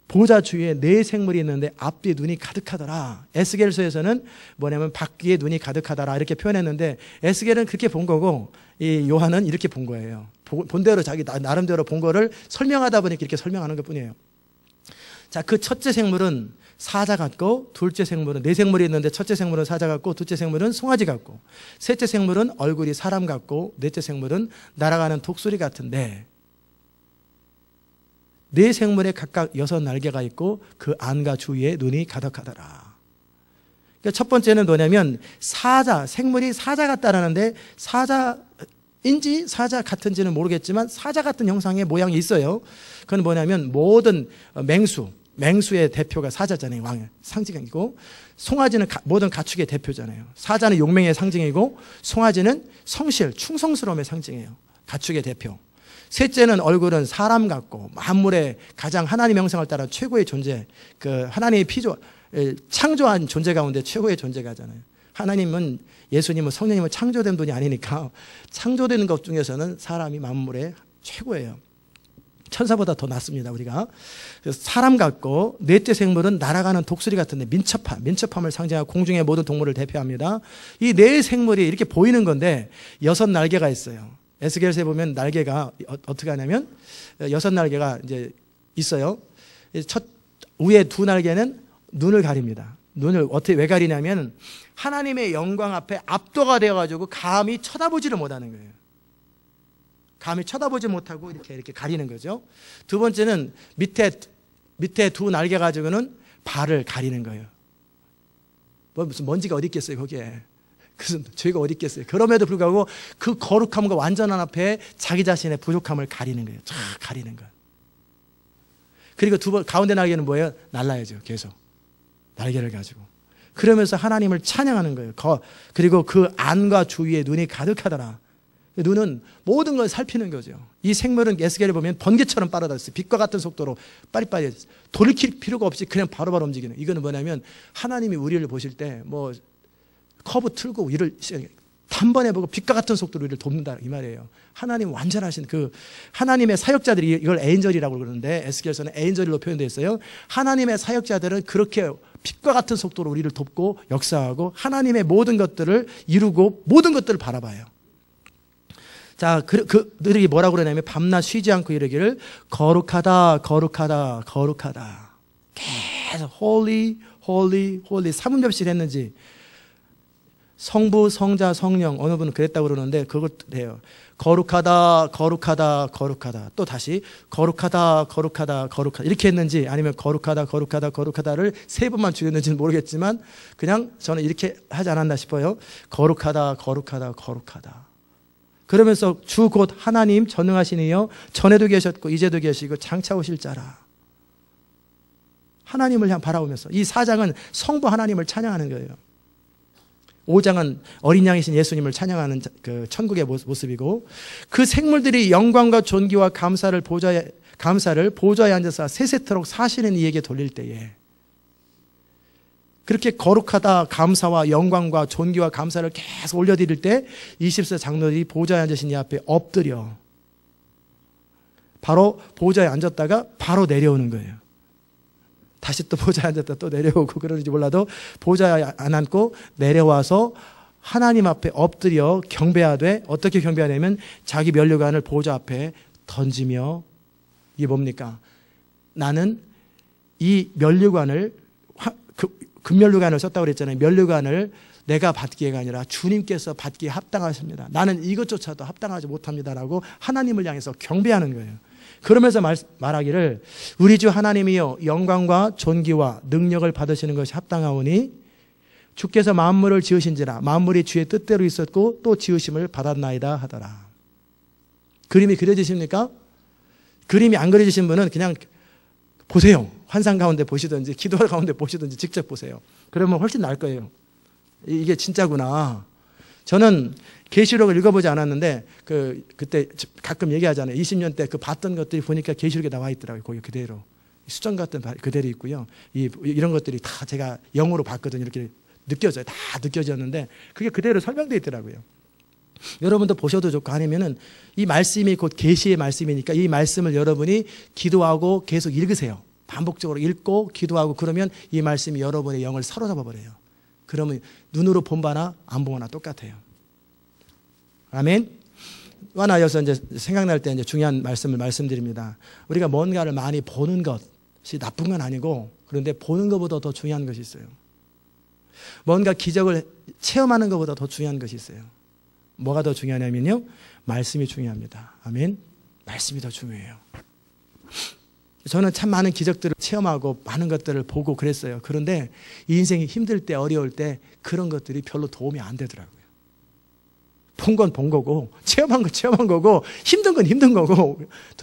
보호자 주위에 4생물이 있는데 앞뒤에 눈이 가득하더라. 에스겔서에서는 뭐냐면 밖에 눈이 가득하더라 이렇게 표현했는데, 에스겔은 그렇게 본 거고 이 요한은 이렇게 본 거예요. 본대로 자기 나름대로 본 거를 설명하다 보니까 이렇게 설명하는 것 뿐이에요. 자, 그 첫째 생물은 사자 같고, 둘째 생물은 4생물이 있는데 첫째 생물은 사자 같고, 둘째 생물은 송아지 같고, 셋째 생물은 얼굴이 사람 같고, 넷째 생물은 날아가는 독수리 같은데, 4생물에 각각 6날개가 있고 그 안과 주위에 눈이 가득하더라. 그러니까 첫 번째는 뭐냐면 사자, 생물이 사자 같다라는데, 사자인지 사자 같은지는 모르겠지만 사자 같은 형상의 모양이 있어요. 그건 뭐냐면 모든 맹수의 대표가 사자잖아요. 왕의 상징이고, 송아지는 모든 가축의 대표잖아요. 사자는 용맹의 상징이고, 송아지는 성실, 충성스러움의 상징이에요. 가축의 대표. 셋째는 얼굴은 사람 같고, 만물의 가장 하나님의 형상을 따라 최고의 존재, 그 하나님이 창조한 존재 가운데 최고의 존재가잖아요. 하나님은, 예수님은, 성령님은 창조된 분이 아니니까 창조된 것 중에서는 사람이 만물의 최고예요. 천사보다 더 낫습니다, 우리가. 사람 같고, 넷째 생물은 날아가는 독수리 같은데, 민첩함을 상징하고 공중의 모든 동물을 대표합니다. 이 4생물이 이렇게 보이는 건데 6날개가 있어요. 에스겔서에 보면 날개가 어떻게 하냐면 6날개가 이제 있어요. 위에 2날개는 눈을 가립니다. 눈을 어떻게 왜 가리냐면 하나님의 영광 앞에 압도가 되어가지고 감히 쳐다보지를 못하는 거예요. 감히 쳐다보지 못하고 이렇게 가리는 거죠. 두 번째는 밑에 2날개 가지고는 발을 가리는 거예요. 무슨 먼지가 어디 있겠어요, 거기에. 그래서 죄가 어디 있겠어요. 그럼에도 불구하고 그 거룩함과 완전한 앞에 자기 자신의 부족함을 가리는 거예요. 쫙 가리는 거예요. 그리고 가운데 날개는 뭐예요? 날라야죠. 계속 날개를 가지고. 그러면서 하나님을 찬양하는 거예요. 그리고 그 안과 주위에 눈이 가득하더라. 눈은 모든 걸 살피는 거죠. 이 생물은 에스겔을 보면 번개처럼 빠르다했어요. 빛과 같은 속도로 빠리빠리 돌이킬 필요가 없이 그냥 바로바로 움직이는. 이거는 뭐냐면 하나님이 우리를 보실 때 뭐 커브 틀고 이를 단번에 보고 빛과 같은 속도로 이를 돕는다 이 말이에요. 하나님 완전하신 그 하나님의 사역자들이, 이걸 에인절이라고 그러는데 에스겔서는 에인절로 표현되어 있어요. 하나님의 사역자들은 그렇게 빛과 같은 속도로 우리를 돕고 역사하고 하나님의 모든 것들을 이루고 모든 것들을 바라봐요. 자, 그들이 뭐라고 그러냐면 밤낮 쉬지 않고 이르기를 거룩하다, 거룩하다, 거룩하다. 계속 holy, holy, holy 3분별씩 했는지, 성부, 성자, 성령, 어느 분은 그랬다고 그러는데 그것해요. 거룩하다, 거룩하다, 거룩하다. 또 다시 거룩하다, 거룩하다, 거룩하다 이렇게 했는지, 아니면 거룩하다, 거룩하다, 거룩하다를 3번만 줄였는지는 모르겠지만 그냥 저는 이렇게 하지 않았나 싶어요. 거룩하다, 거룩하다, 거룩하다. 그러면서 주 곧 하나님 전능하신 이여 전에도 계셨고 이제도 계시고 장차 오실 자라. 하나님을 향 바라보면서, 이 4장은 성부 하나님을 찬양하는 거예요. 5장은 어린 양이신 예수님을 찬양하는 그 천국의 모습이고, 그 생물들이 영광과 존귀와 감사를 보좌에 앉아서 세세토록 사시는 이에게 돌릴 때에, 그렇게 거룩하다, 감사와 영광과 존귀와 감사를 계속 올려드릴 때 24 장로들이 보좌에 앉으신 이 앞에 엎드려 바로 보좌에 앉았다가 바로 내려오는 거예요. 다시 또 보좌에 앉았다 또 내려오고 그러는지 몰라도 보좌에 안 앉고 내려와서 하나님 앞에 엎드려 경배하되, 어떻게 경배하냐면 자기 면류관을 보좌 앞에 던지며, 이게 뭡니까? 나는 이 면류관을, 금면류관을 썼다고 그랬잖아요. 면류관을 내가 받기가 아니라 주님께서 받기에 합당하십니다. 나는 이것조차도 합당하지 못합니다라고 하나님을 향해서 경배하는 거예요. 그러면서 말하기를 우리 주 하나님이여 영광과 존귀와 능력을 받으시는 것이 합당하오니 주께서 만물을 지으신지라 만물이 주의 뜻대로 있었고 또 지으심을 받았나이다 하더라. 그림이 그려지십니까? 그림이 안 그려지신 분은 그냥 보세요. 환상 가운데 보시든지 기도 가운데 보시든지 직접 보세요. 그러면 훨씬 나을 거예요. 이게 진짜구나. 저는 계시록을 읽어보지 않았는데 그때 가끔 얘기하잖아요. 20년 때 그 봤던 것들이 보니까 계시록에 나와 있더라고요. 거기 그대로 수정 같은 그대로 있고요. 이런 것들이 다 제가 영어로 봤거든요. 이렇게 느껴져요. 다 느껴졌는데 그게 그대로 설명되어 있더라고요. 여러분도 보셔도 좋고 아니면은 이 말씀이 곧 계시의 말씀이니까 이 말씀을 여러분이 기도하고 계속 읽으세요. 반복적으로 읽고 기도하고 그러면 이 말씀이 여러분의 영을 사로잡아 버려요. 그러면 눈으로 본 바나 안 본 바나 똑같아요. 아멘. 또 하나 여기서 이제 생각날 때 이제 중요한 말씀을 말씀드립니다. 우리가 뭔가를 많이 보는 것이 나쁜 건 아니고 그런데 보는 것보다 더 중요한 것이 있어요. 뭔가 기적을 체험하는 것보다 더 중요한 것이 있어요. 뭐가 더 중요하냐면요. 말씀이 중요합니다. 아멘. 말씀이 더 중요해요. 저는 참 많은 기적들을 체험하고 많은 것들을 보고 그랬어요. 그런데 이 인생이 힘들 때 어려울 때 그런 것들이 별로 도움이 안 되더라고요. 본 건 본 거고 체험한 건 체험한 거고 힘든 건 힘든 거고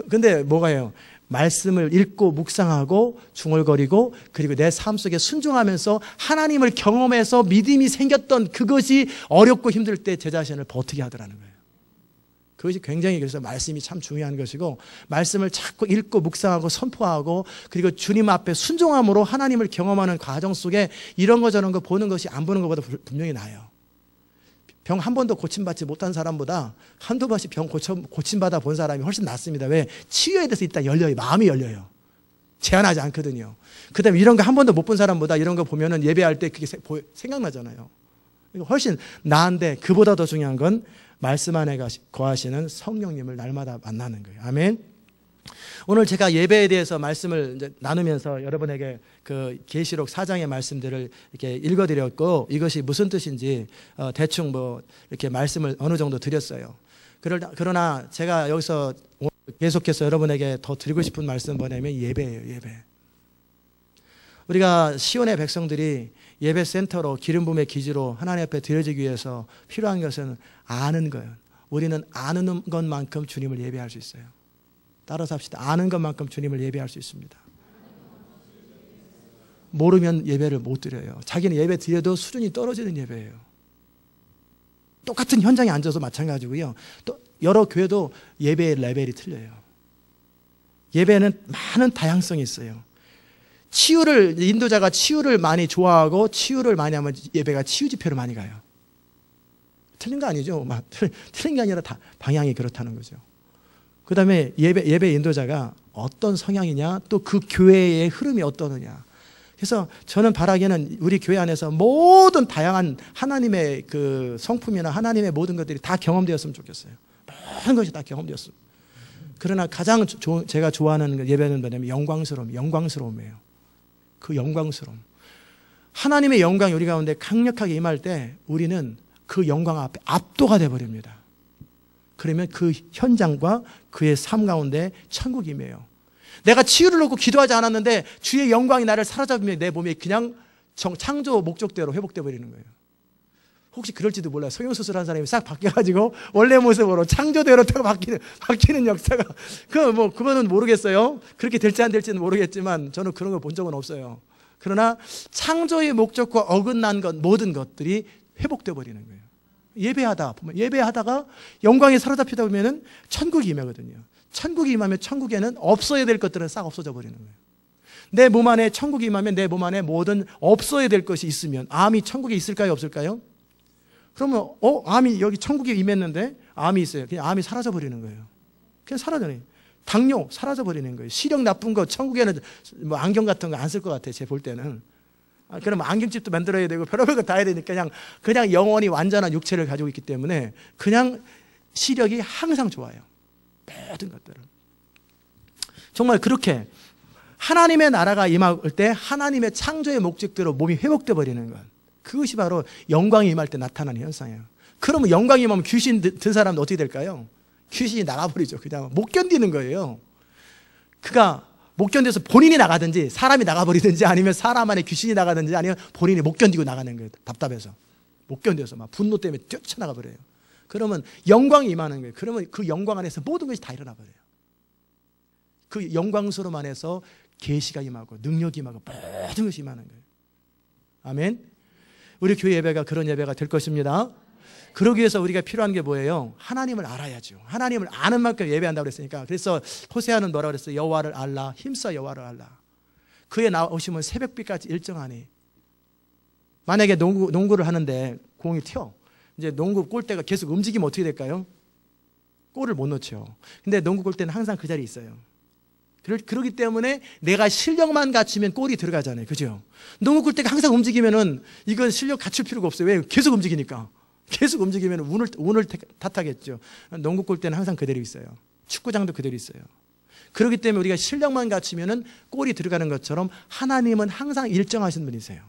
근데 뭐가요? 말씀을 읽고 묵상하고 중얼거리고 그리고 내 삶 속에 순종하면서 하나님을 경험해서 믿음이 생겼던 그것이 어렵고 힘들 때 제 자신을 버티게 하더라는 거예요. 그것이 굉장히 그래서 말씀이 참 중요한 것이고 말씀을 자꾸 읽고 묵상하고 선포하고 그리고 주님 앞에 순종함으로 하나님을 경험하는 과정 속에 이런 거 저런 거 보는 것이 안 보는 것보다 분명히 나아요. 병 한 번도 고침받지 못한 사람보다 한두 번씩 병 고침받아 본 사람이 훨씬 낫습니다. 왜? 치유에 대해서 일단 열려요. 마음이 열려요. 제한하지 않거든요. 그 다음에 이런 거 한 번도 못 본 사람보다 이런 거 보면은 예배할 때 그게 생각나잖아요. 훨씬 나은데 그보다 더 중요한 건 말씀 안에 거하시는 성령님을 날마다 만나는 거예요. 아멘. 오늘 제가 예배에 대해서 말씀을 이제 나누면서 여러분에게 그 계시록 4장의 말씀들을 이렇게 읽어드렸고 이것이 무슨 뜻인지 대충 뭐 이렇게 말씀을 어느 정도 드렸어요. 그러나 제가 여기서 계속해서 여러분에게 더 드리고 싶은 말씀은 뭐냐면 예배예요. 예배. 우리가 시온의 백성들이 예배 센터로 기름 부음의 기지로 하나님 앞에 드려지기 위해서 필요한 것은 아는 거예요. 우리는 아는 것만큼 주님을 예배할 수 있어요. 따라서 합시다. 아는 것만큼 주님을 예배할 수 있습니다. 모르면 예배를 못 드려요. 자기는 예배 드려도 수준이 떨어지는 예배예요. 똑같은 현장에 앉아서 마찬가지고요. 또 여러 교회도 예배의 레벨이 틀려요. 예배는 많은 다양성이 있어요. 인도자가 치유를 많이 좋아하고 치유를 많이 하면 예배가 치유 집회로 많이 가요. 틀린 거 아니죠. 틀린 게 아니라 다 방향이 그렇다는 거죠. 그 다음에 예배 인도자가 어떤 성향이냐, 또 그 교회의 흐름이 어떠느냐. 그래서 저는 바라기에는 우리 교회 안에서 모든 다양한 하나님의 그 성품이나 하나님의 모든 것들이 다 경험되었으면 좋겠어요. 모든 것이 다 경험되었으면. 그러나 가장 제가 좋아하는 예배는 뭐냐면 영광스러움이에요. 그 영광스러움. 하나님의 영광이 우리 가운데 강력하게 임할 때 우리는 그 영광 앞에 압도가 되어버립니다. 그러면 그 현장과 그의 삶 가운데 천국이 임해요. 내가 치유를 놓고 기도하지 않았는데 주의 영광이 나를 사로잡으면 내 몸이 그냥 창조 목적대로 회복되어 버리는 거예요. 혹시 그럴지도 몰라요. 성형수술한 사람이 싹 바뀌어가지고 원래 모습으로 창조대로 바뀌는 역사가 그거는 모르겠어요. 그렇게 될지 안 될지는 모르겠지만 저는 그런 걸 본 적은 없어요. 그러나 창조의 목적과 어긋난 것 모든 것들이 회복되어 버리는 거예요. 예배하다가 영광에 사로잡히다 보면은 천국이 임하거든요. 천국이 임하면 천국에는 없어야 될 것들은 싹 없어져 버리는 거예요. 내 몸 안에 천국이 임하면 내 몸 안에 모든 없어야 될 것이 있으면 암이 천국에 있을까요? 없을까요? 그러면 암이 여기 천국에 임했는데 암이 있어요. 그냥 암이 사라져 버리는 거예요. 그냥 사라져요. 당뇨 사라져 버리는 거예요. 시력 나쁜 거 천국에는 뭐 안경 같은 거 안 쓸 것 같아요. 제 볼 때는. 그럼 안경집도 만들어야 되고 별의별 거 다 해야 되니까 그냥 영원히 완전한 육체를 가지고 있기 때문에 그냥 시력이 항상 좋아요. 모든 것들은. 정말 그렇게 하나님의 나라가 임할 때 하나님의 창조의 목적대로 몸이 회복되어 버리는 것. 그것이 바로 영광이 임할 때 나타나는 현상이에요. 그러면 영광이 임하면 귀신 든 사람은 어떻게 될까요? 귀신이 나가버리죠. 그냥 못 견디는 거예요. 그가 못 견뎌서 본인이 나가든지 사람이 나가버리든지 아니면 사람 안에 귀신이 나가든지 아니면 본인이 못 견디고 나가는 거예요. 답답해서. 못 견뎌서 막 분노 때문에 뛰쳐나가 버려요. 그러면 영광이 임하는 거예요. 그러면 그 영광 안에서 모든 것이 다 일어나 버려요. 그 영광스러움 안에서 계시가 임하고 능력이 임하고 모든 것이 임하는 거예요. 아멘. 우리 교회 예배가 그런 예배가 될 것입니다. 그러기 위해서 우리가 필요한 게 뭐예요? 하나님을 알아야죠. 하나님을 아는 만큼 예배한다고 그랬으니까. 그래서 호세아는 뭐라고 그랬어요? 여호와를 알라, 힘써 여호와를 알라. 그에 나오시면 새벽빛까지 일정하니. 만약에 농구를 하는데 공이 튀어. 이제 농구 골대가 계속 움직이면 어떻게 될까요? 골을 못 넣죠. 근데 농구 골대는 항상 그 자리에 있어요. 그렇기 때문에 내가 실력만 갖추면 골이 들어가잖아요. 그죠? 농구 골대가 항상 움직이면은 이건 실력 갖출 필요가 없어요. 왜? 계속 움직이니까. 계속 움직이면 운을 탓하겠죠. 농구 골대는 항상 그대로 있어요. 축구장도 그대로 있어요. 그렇기 때문에 우리가 실력만 갖추면은 골이 들어가는 것처럼 하나님은 항상 일정하신 분이세요.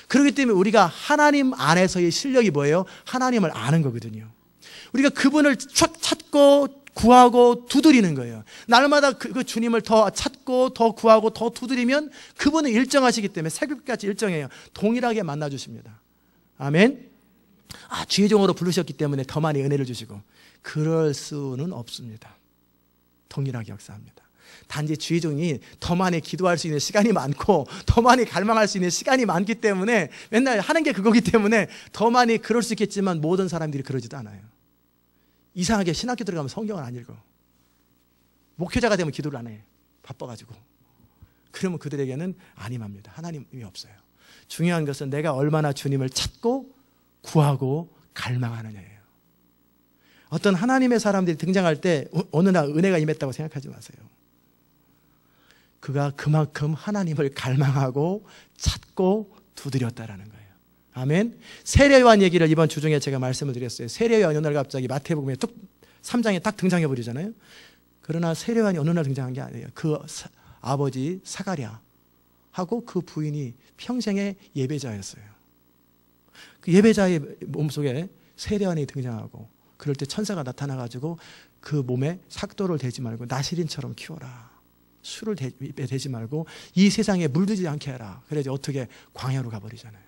그렇기 때문에 우리가 하나님 안에서의 실력이 뭐예요? 하나님을 아는 거거든요. 우리가 그분을 찾고 구하고 두드리는 거예요. 날마다 그 주님을 더 찾고 더 구하고 더 두드리면 그분은 일정하시기 때문에 새벽까지 일정해요. 동일하게 만나주십니다. 아멘. 주의 종으로 부르셨기 때문에 더 많이 은혜를 주시고, 그럴 수는 없습니다. 동일하게 역사합니다. 단지 주의 종이 더 많이 기도할 수 있는 시간이 많고 더 많이 갈망할 수 있는 시간이 많기 때문에 맨날 하는 게 그거기 때문에 더 많이 그럴 수 있겠지만 모든 사람들이 그러지도 않아요. 이상하게 신학교 들어가면 성경을 안 읽어. 목회자가 되면 기도를 안 해. 바빠가지고. 그러면 그들에게는 안임합니다. 하나님이 없어요. 중요한 것은 내가 얼마나 주님을 찾고 구하고 갈망하느냐예요. 어떤 하나님의 사람들이 등장할 때 어느 날 은혜가 임했다고 생각하지 마세요. 그가 그만큼 하나님을 갈망하고 찾고 두드렸다라는 거예요. 아멘. 세례요한 얘기를 이번 주 중에 제가 말씀을 드렸어요. 세례요한이 어느 날 갑자기 마태복음에 3장에 딱 등장해 버리잖아요. 그러나 세례요한이 어느 날 등장한 게 아니에요. 그 아버지 사가랴하고 그 부인이 평생의 예배자였어요. 그 예배자의 몸속에 세례요한이 등장하고, 그럴 때 천사가 나타나가지고 그 몸에 삭도를 대지 말고 나시린처럼 키워라. 술을 대지 말고 이 세상에 물들지 않게 해라. 그래야지 어떻게 광야로 가버리잖아요.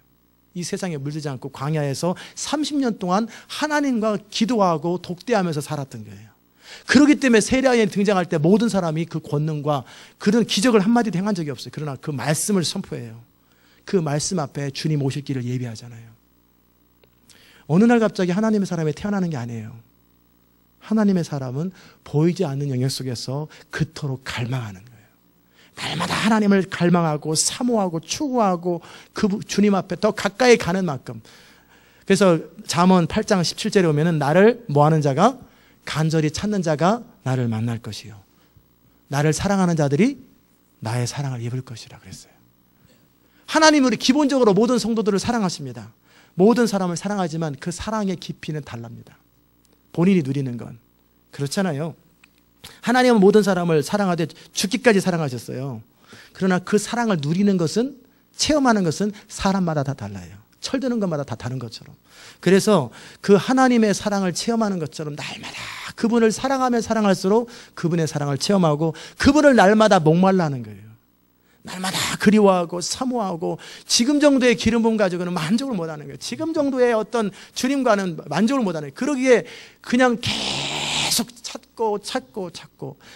이 세상에 물들지 않고 광야에서 30년 동안 하나님과 기도하고 독대하면서 살았던 거예요. 그렇기 때문에 세례요한이 등장할 때 모든 사람이 그 권능과 그런 기적을 한마디도 행한 적이 없어요. 그러나 그 말씀을 선포해요. 그 말씀 앞에 주님 오실 길을 예비하잖아요. 어느 날 갑자기 하나님의 사람이 태어나는 게 아니에요. 하나님의 사람은 보이지 않는 영역 속에서 그토록 갈망하는 거예요. 날마다 하나님을 갈망하고 사모하고 추구하고 그 주님 앞에 더 가까이 가는 만큼. 그래서 잠언 8장 17절에 오면은 나를 뭐하는 자가, 간절히 찾는 자가 나를 만날 것이요, 나를 사랑하는 자들이 나의 사랑을 입을 것이라 그랬어요. 하나님은 우리 기본적으로 모든 성도들을 사랑하십니다. 모든 사람을 사랑하지만 그 사랑의 깊이는 달랍니다. 본인이 누리는 건 그렇잖아요. 하나님은 모든 사람을 사랑하되 죽기까지 사랑하셨어요. 그러나 그 사랑을 누리는 것은, 체험하는 것은 사람마다 다 달라요. 철드는 것마다 다 다른 것처럼. 그래서 그 하나님의 사랑을 체험하는 것처럼 날마다 그분을 사랑하면 사랑할수록 그분의 사랑을 체험하고 그분을 날마다 목말라 하는 거예요. 날마다 그리워하고 사모하고, 지금 정도의 기름 부음 가지고는 만족을 못하는 거예요. 지금 정도의 어떤 주님과는 만족을 못하는 거예요. 그러기에 그냥 계속 찾고.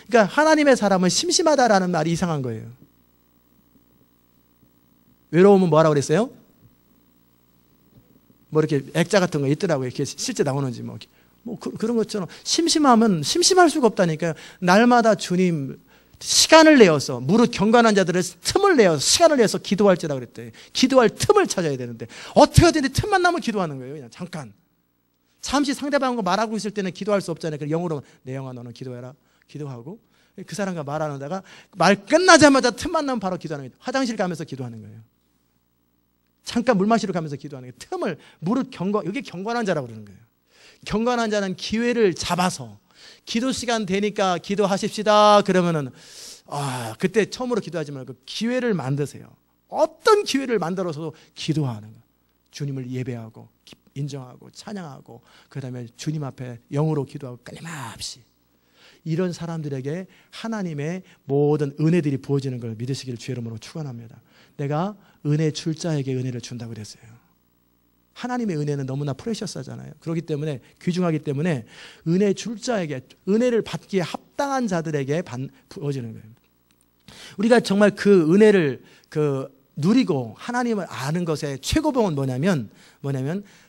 그러니까 하나님의 사람은 심심하다라는 말이 이상한 거예요. 외로움은 뭐라고 그랬어요? 뭐 이렇게 액자 같은 거 있더라고요. 이렇게 실제 나오는지 뭐 그런 것처럼 심심하면 심심할 수가 없다니까요. 날마다 주님 시간을 내어서, 무릇 경건한 자들을 틈을 내어서 시간을 내서 기도할지라 그랬대. 기도할 틈을 찾아야 되는데 어떻게 해야 되는데 틈만 나면 기도하는 거예요. 그냥 잠깐. 잠시 상대방과 말하고 있을 때는 기도할 수 없잖아요. 그래서 영어로 내 영아 너는 기도해라. 기도하고 그 사람과 말하다가 말 끝나자마자 틈만 나면 바로 기도하는 거예요. 화장실 가면서 기도하는 거예요. 잠깐 물 마시러 가면서 기도하는 거예요. 틈을, 무릇 이게 경건한 자라고 그러는 거예요. 경건한 자는 기회를 잡아서 기도 시간 되니까 기도하십시다 그러면은 그때 처음으로 기도하지 말고 기회를 만드세요. 어떤 기회를 만들어서 기도하는 거예요. 주님을 예배하고 인정하고 찬양하고, 그 다음에 주님 앞에 영으로 기도하고 끊임없이. 이런 사람들에게 하나님의 모든 은혜들이 부어지는 걸 믿으시기를 주의 이름으로 축원합니다. 내가 은혜 줄 자에게 은혜를 준다고 그랬어요. 하나님의 은혜는 너무나 프레셔스하잖아요. 그렇기 때문에 귀중하기 때문에 은혜 줄 자에게, 은혜를 받기에 합당한 자들에게 부어지는 거예요. 우리가 정말 그 은혜를 누리고 하나님을 아는 것의 최고봉은 뭐냐면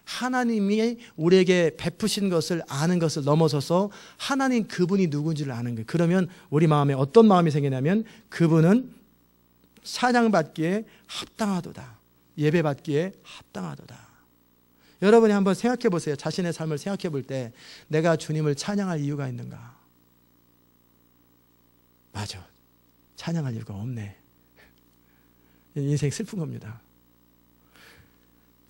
하나님이 우리에게 베푸신 것을 아는 것을 넘어서서 하나님 그분이 누군지를 아는 거예요. 그러면 우리 마음에 어떤 마음이 생기냐면 그분은 찬양받기에 합당하도다. 예배받기에 합당하도다. 여러분이 한번 생각해 보세요. 자신의 삶을 생각해 볼 때 내가 주님을 찬양할 이유가 있는가? 맞아. 찬양할 이유가 없네. 인생 슬픈 겁니다.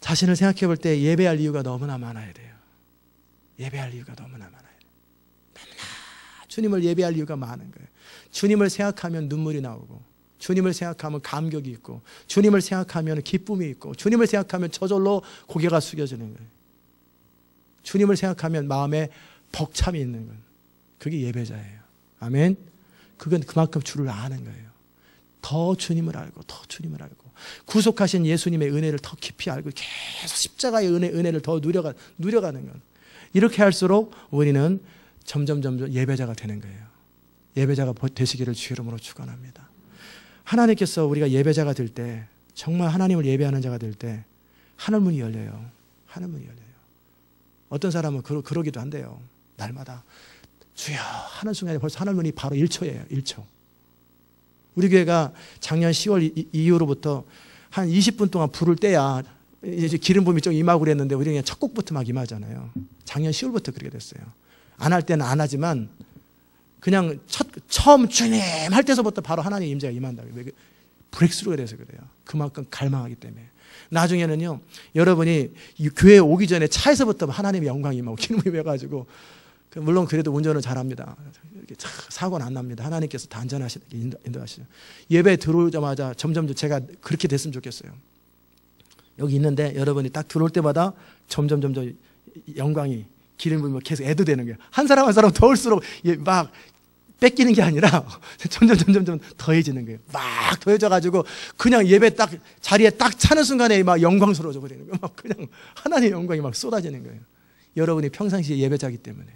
자신을 생각해 볼 때 예배할 이유가 너무나 많아야 돼요. 예배할 이유가 너무나 많아요. 너무나 주님을 예배할 이유가 많은 거예요. 주님을 생각하면 눈물이 나오고, 주님을 생각하면 감격이 있고, 주님을 생각하면 기쁨이 있고, 주님을 생각하면 저절로 고개가 숙여지는 거예요. 주님을 생각하면 마음에 벅참이 있는 거예요. 그게 예배자예요. 아멘. 그건 그만큼 주를 아는 거예요. 더 주님을 알고, 더 주님을 알고, 구속하신 예수님의 은혜를 더 깊이 알고, 계속 십자가의 은혜를 더 누려가는 것. 이렇게 할수록 우리는 점점 예배자가 되는 거예요. 예배자가 되시기를 주의 이름으로 축원합니다. 하나님께서 우리가 예배자가 될 때, 정말 하나님을 예배하는 자가 될 때 하늘문이 열려요. 하늘문이 열려요. 어떤 사람은 그러기도 한대요. 날마다 주여 하는 순간에 벌써 하늘문이 바로 1초예요. 1초. 우리 교회가 작년 10월 이후로부터 한 20분 동안 불을 떼야 이제 기름 부음이 좀 임하고 그랬는데 우리 그냥 첫 곡부터 막 임하잖아요. 작년 10월부터 그렇게 됐어요. 안 할 때는 안 하지만 그냥 처음 주님 할 때서부터 바로 하나님의 임재가 임한다고. 브렉스루가 돼서 그래요. 그만큼 갈망하기 때문에. 나중에는요, 여러분이 교회에 오기 전에 차에서부터 하나님의 영광이 임하고 기름 부음이 해가지고, 물론 그래도 운전을 잘합니다. 사고는 안 납니다. 하나님께서 다 안전하시게 인도하시죠. 예배 들어오자마자 점점 제가 그렇게 됐으면 좋겠어요. 여기 있는데 여러분이 딱 들어올 때마다 점점 영광이 기름 부음이 계속 애도되는 거예요. 한 사람 한 사람 더울수록 막 뺏기는 게 아니라 점점 더해지는 거예요. 막 더해져가지고 그냥 예배 딱 자리에 딱 차는 순간에 막 영광스러워져 버리는 거예요. 막 그냥 하나님의 영광이 막 쏟아지는 거예요. 여러분이 평상시에 예배자기 때문에,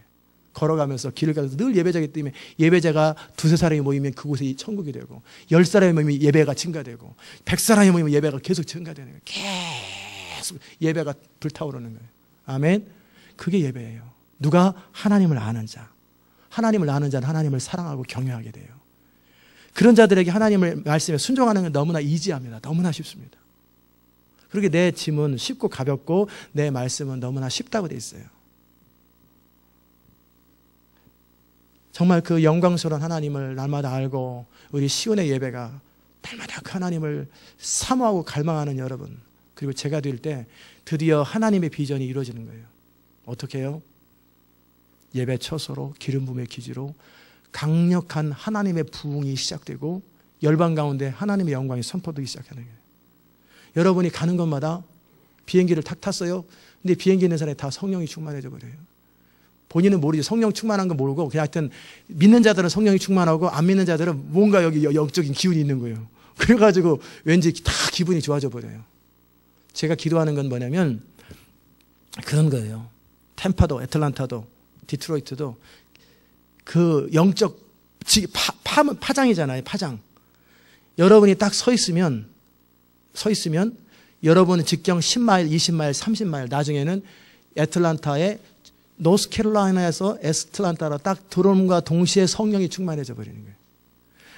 걸어가면서 길을 가면서 늘 예배자기 때문에, 예배자가 2-3사람이 모이면 그곳이 천국이 되고, 10사람이 모이면 예배가 증가되고, 100사람이 모이면 예배가 계속 증가되는 거예요. 계속 예배가 불타오르는 거예요. 아멘. 그게 예배예요. 누가? 하나님을 아는 자. 하나님을 아는 자는 하나님을 사랑하고 경외하게 돼요. 그런 자들에게 하나님의 말씀에 순종하는 건 너무나 이지합니다. 너무나 쉽습니다. 그렇게 내 짐은 쉽고 가볍고 내 말씀은 너무나 쉽다고 돼 있어요. 정말 그 영광스러운 하나님을 날마다 알고 우리 시온의 예배가 날마다 그 하나님을 사모하고 갈망하는 여러분, 그리고 제가 될 때 드디어 하나님의 비전이 이루어지는 거예요. 어떻게 해요? 예배 처소로 기름 부음의 기지로 강력한 하나님의 부흥이 시작되고 열방 가운데 하나님의 영광이 선포되기 시작하는 거예요. 여러분이 가는 곳마다 비행기를 탁 탔어요. 근데 비행기 있는 사람이 다 성령이 충만해져 버려요. 본인은 모르죠. 성령 충만한 거 모르고 그냥 하여튼 믿는 자들은 성령이 충만하고 안 믿는 자들은 뭔가 여기 영적인 기운이 있는 거예요. 그래가지고 왠지 다 기분이 좋아져 버려요. 제가 기도하는 건 뭐냐면 그런 거예요. 템파도, 애틀란타도, 디트로이트도 그 영적 파장이잖아요. 파장. 여러분이 딱 서 있으면 여러분은 직경 10마일, 20마일, 30마일, 나중에는 애틀란타의 노스캐롤라이나에서 애틀란타로 딱 들어옴과 동시에 성령이 충만해져 버리는 거예요.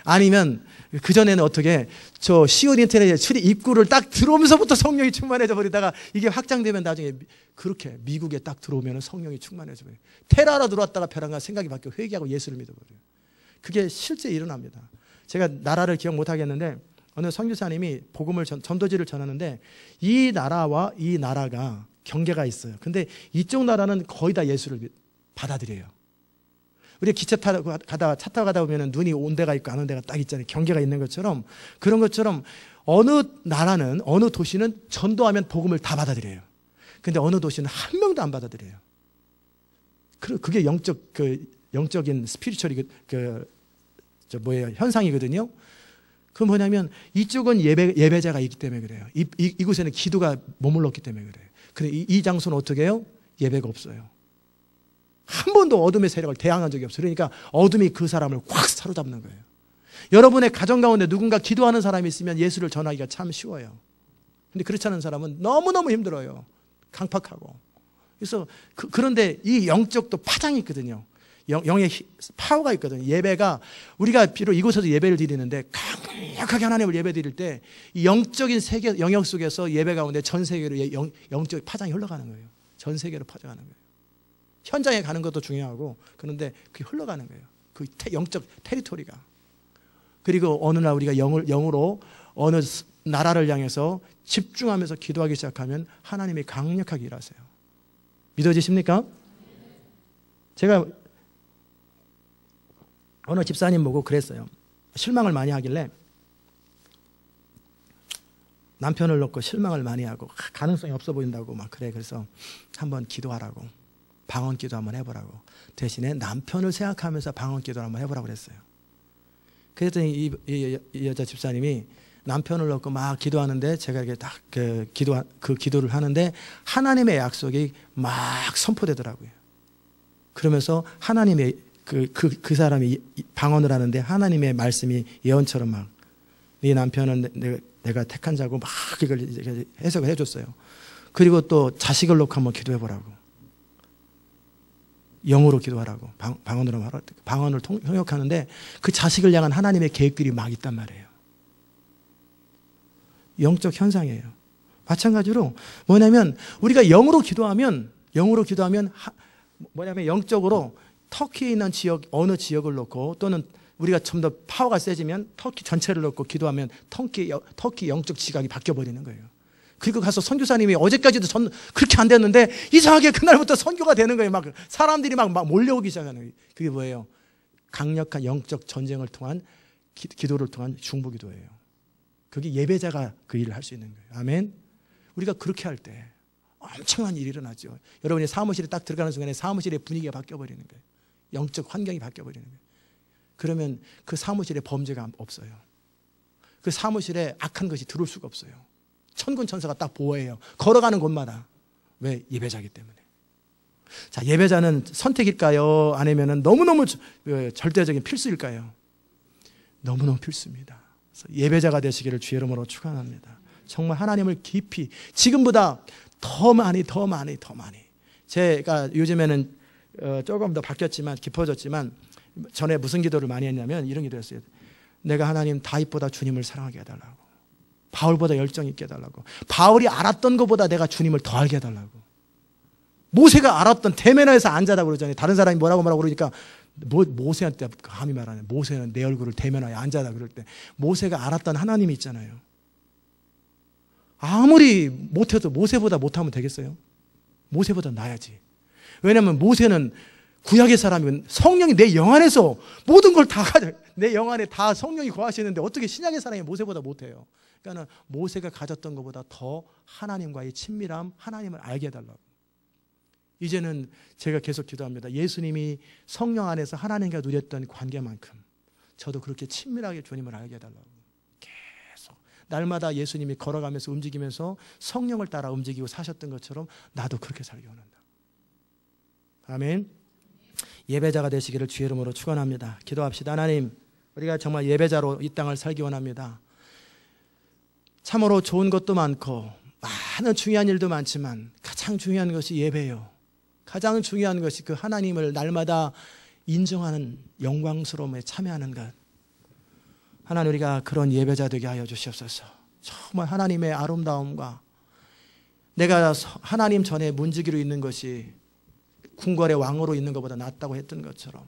아니면 그전에는 어떻게 저 시온 인터넷에 출입 입구를 딱 들어오면서부터 성령이 충만해져 버리다가 이게 확장되면 나중에 그렇게 미국에 딱 들어오면 성령이 충만해져 버려요. 테라로 들어왔다가 벼랑간 생각이 바뀌어 회개하고 예수를 믿어버려요. 그게 실제 일어납니다. 제가 나라를 기억 못하겠는데 어느 선교사님이 복음을 전도지를 전하는데 이 나라와 이 나라가 경계가 있어요. 근데 이쪽 나라는 거의 다 예수를 받아들여요. 우리 기차 타고 가다가 차 타고 가다 보면 눈이 온 데가 있고 안 온 데가 딱 있잖아요. 경계가 있는 것처럼, 그런 것처럼 어느 나라는, 어느 도시는 전도하면 복음을 다 받아들여요. 근데 어느 도시는 한 명도 안 받아들여요. 그게 영적 영적인 스피리추얼이 현상이거든요. 그건 뭐냐면 이쪽은 예배자가 있기 때문에 그래요. 이곳에는 기도가 머물렀기 때문에 그래요. 근데 이 장소는 어떻게 해요? 예배가 없어요. 한 번도 어둠의 세력을 대항한 적이 없어요. 그러니까 어둠이 그 사람을 확 사로잡는 거예요. 여러분의 가정 가운데 누군가 기도하는 사람이 있으면 예수를 전하기가 참 쉬워요. 근데 그렇지 않은 사람은 너무너무 힘들어요. 강팍하고. 그래서 그런데 이 영적도 파장이 있거든요. 영의 파워가 있거든요. 예배가 우리가 비록 이곳에서 예배를 드리는데 강력하게 하나님을 예배 드릴 때 이 영적인 세계 영역 속에서 예배 가운데 전 세계로 영적 파장이 흘러가는 거예요. 전 세계로 퍼져가는 거예요. 현장에 가는 것도 중요하고 그런데 그게 흘러가는 거예요. 그 영적 테리토리가. 그리고 어느 날 우리가 영으로 어느 나라를 향해서 집중하면서 기도하기 시작하면 하나님이 강력하게 일하세요. 믿어지십니까? 제가 어느 집사님 보고 그랬어요. 실망을 많이 하길래 남편을 놓고 실망을 많이 하고 가능성이 없어 보인다고 막 그래. 그래서 한번 기도하라고, 방언 기도 한번 해보라고. 대신에 남편을 생각하면서 방언 기도를 한번 해보라고 그랬어요. 그랬더니 이 여자 집사님이 남편을 놓고 막 기도하는데 제가 이렇게 딱 그 기도를 하는데 하나님의 약속이 막 선포되더라고요. 그러면서 하나님의 그 사람이 방언을 하는데 하나님의 말씀이 예언처럼 막 네 남편은 내가 택한 자고 막 이걸 해석을 해줬어요. 그리고 또 자식을 놓고 한번 기도해보라고. 영으로 기도하라고. 방언을 통역하는데 그 자식을 향한 하나님의 계획들이 막 있단 말이에요. 영적 현상이에요. 마찬가지로 뭐냐면 우리가 영으로 기도하면 뭐냐면 영적으로 터키에 있는 지역 어느 지역을 놓고 또는 우리가 좀 더 파워가 세지면 터키 전체를 놓고 기도하면 터키 영적 지각이 바뀌어 버리는 거예요. 그리고 가서 선교사님이 어제까지도 그렇게 안 됐는데 이상하게 그날부터 선교가 되는 거예요. 막 사람들이 막 몰려오기 시작하는 거예요. 그게 뭐예요? 강력한 영적 전쟁을 통한 기도를 통한 중보기도예요. 그게 예배자가 그 일을 할 수 있는 거예요. 아멘. 우리가 그렇게 할 때 엄청난 일이 일어나죠. 여러분이 사무실에 딱 들어가는 순간에 사무실의 분위기가 바뀌어 버리는 거예요. 영적 환경이 바뀌어 버리는 거예요. 그러면 그 사무실에 범죄가 없어요. 그 사무실에 악한 것이 들어올 수가 없어요. 천군 천사가 딱 보호해요. 걸어가는 곳마다. 왜? 예배자이기 때문에. 자, 예배자는 선택일까요? 아니면 너무너무 절대적인 필수일까요? 너무너무 필수입니다. 예배자가 되시기를 주의 이름으로 축원합니다. 정말 하나님을 깊이 지금보다 더 많이 제가 요즘에는 조금 더 바뀌었지만 깊어졌지만 전에 무슨 기도를 많이 했냐면 이런 기도였어요. 내가 하나님 다윗보다 주님을 사랑하게 해달라고. 바울보다 열정 있게 해달라고. 바울이 알았던 것보다 내가 주님을 더 알게 해달라고. 모세가 알았던 대면에서 앉아다 그러잖아요. 다른 사람이 뭐라고 그러니까 모세한테 감히 말하는 모세는 내 얼굴을 대면하에 앉아다 그럴 때 모세가 알았던 하나님이 있잖아요. 아무리 못해도 모세보다 못하면 되겠어요? 모세보다 나야지. 왜냐하면 모세는 구약의 사람이면 성령이 내 영 안에서 모든 걸 다 가져. 내 영 안에 다 성령이 거하시는데 어떻게 신약의 사람이 모세보다 못해요? 그러니까 모세가 가졌던 것보다 더 하나님과의 친밀함, 하나님을 알게 해달라고. 이제는 제가 계속 기도합니다. 예수님이 성령 안에서 하나님과 누렸던 관계만큼 저도 그렇게 친밀하게 주님을 알게 해달라고. 계속 날마다 예수님이 걸어가면서 움직이면서 성령을 따라 움직이고 사셨던 것처럼 나도 그렇게 살기 원한다. 아멘. 예배자가 되시기를 주의 이름으로 축원합니다. 기도합시다. 하나님, 우리가 정말 예배자로 이 땅을 살기 원합니다. 참으로 좋은 것도 많고 많은 중요한 일도 많지만 가장 중요한 것이 예배예요. 가장 중요한 것이 그 하나님을 날마다 인정하는 영광스러움에 참여하는 것. 하나님, 우리가 그런 예배자 되게 하여 주시옵소서. 정말 하나님의 아름다움과 내가 하나님 전에 문지기로 있는 것이 궁궐의 왕으로 있는 것보다 낫다고 했던 것처럼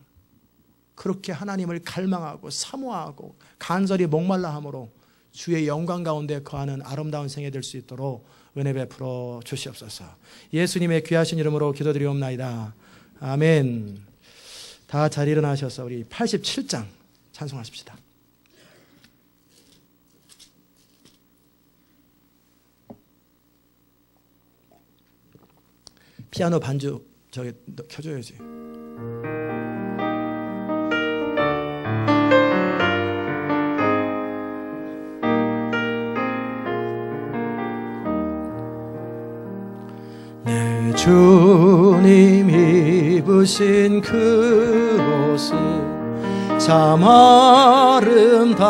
그렇게 하나님을 갈망하고 사모하고 간절히 목말라 함으로 주의 영광 가운데 거하는 아름다운 생애 될 수 있도록 은혜 베풀어 주시옵소서. 예수님의 귀하신 이름으로 기도드리옵나이다. 아멘. 다 잘 일어나셔서 우리 87장 찬송하십시다. 피아노 반주 저기 켜줘야지. 주님 입으신 그 옷은 참 아름다워라.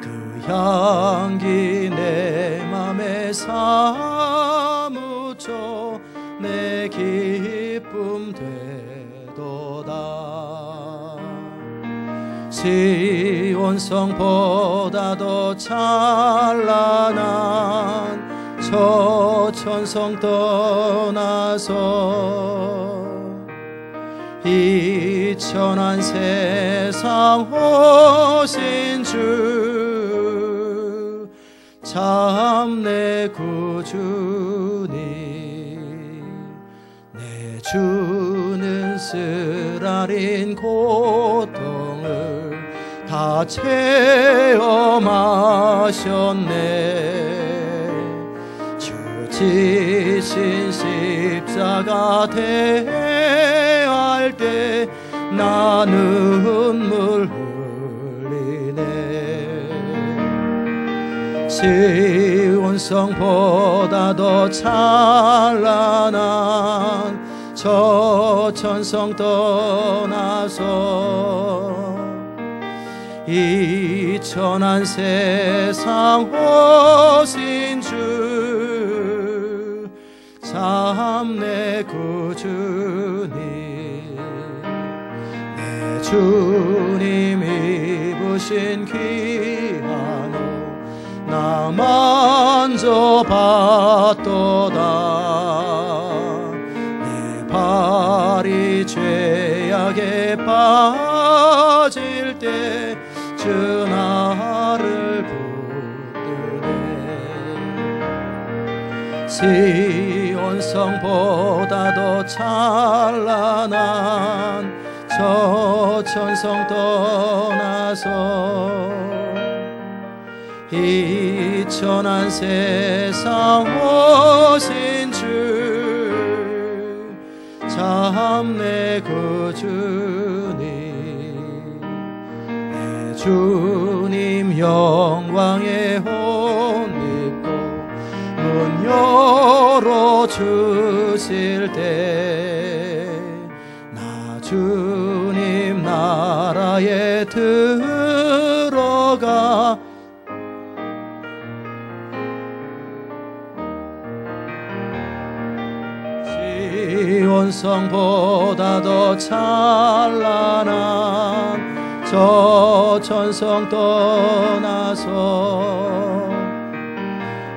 그 향기 내 맘에 사무쳐 내 기쁨 되도다. 시온성보다 더 찬란한 저 천성 떠나서 이 천한 세상 오신 주 참 내 구주니. 내 주는 쓰라린 고통을 다 체험하셨네. 주 지신 십자가 대할 때 나 눈물 흘리네. 시온성보다 더 찬란한 저 천성 떠나서 이 천한 세상 오신 주 참 내 구주니. 내 주님 입으신 귀한 옷 나 만져봤도다. 내 발이 죄악에 빠질 때 주 나를 붙드네. 시온성보다 더 찬란한 저 천성 떠나서 이 천한 세상 오신 주 참 내 구주니. 내 주님 영광의 옷 입고 문 열어주실 때 나 주님 나라에 들어가 시온성보다 더 찬란한 저 천성 떠나서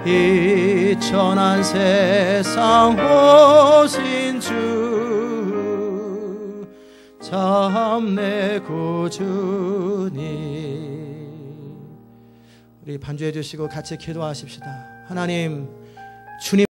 이 천한 세상 오신 주 참 내 구주니. 우리 반주해 주시고 같이 기도하십시다. 하나님, 주님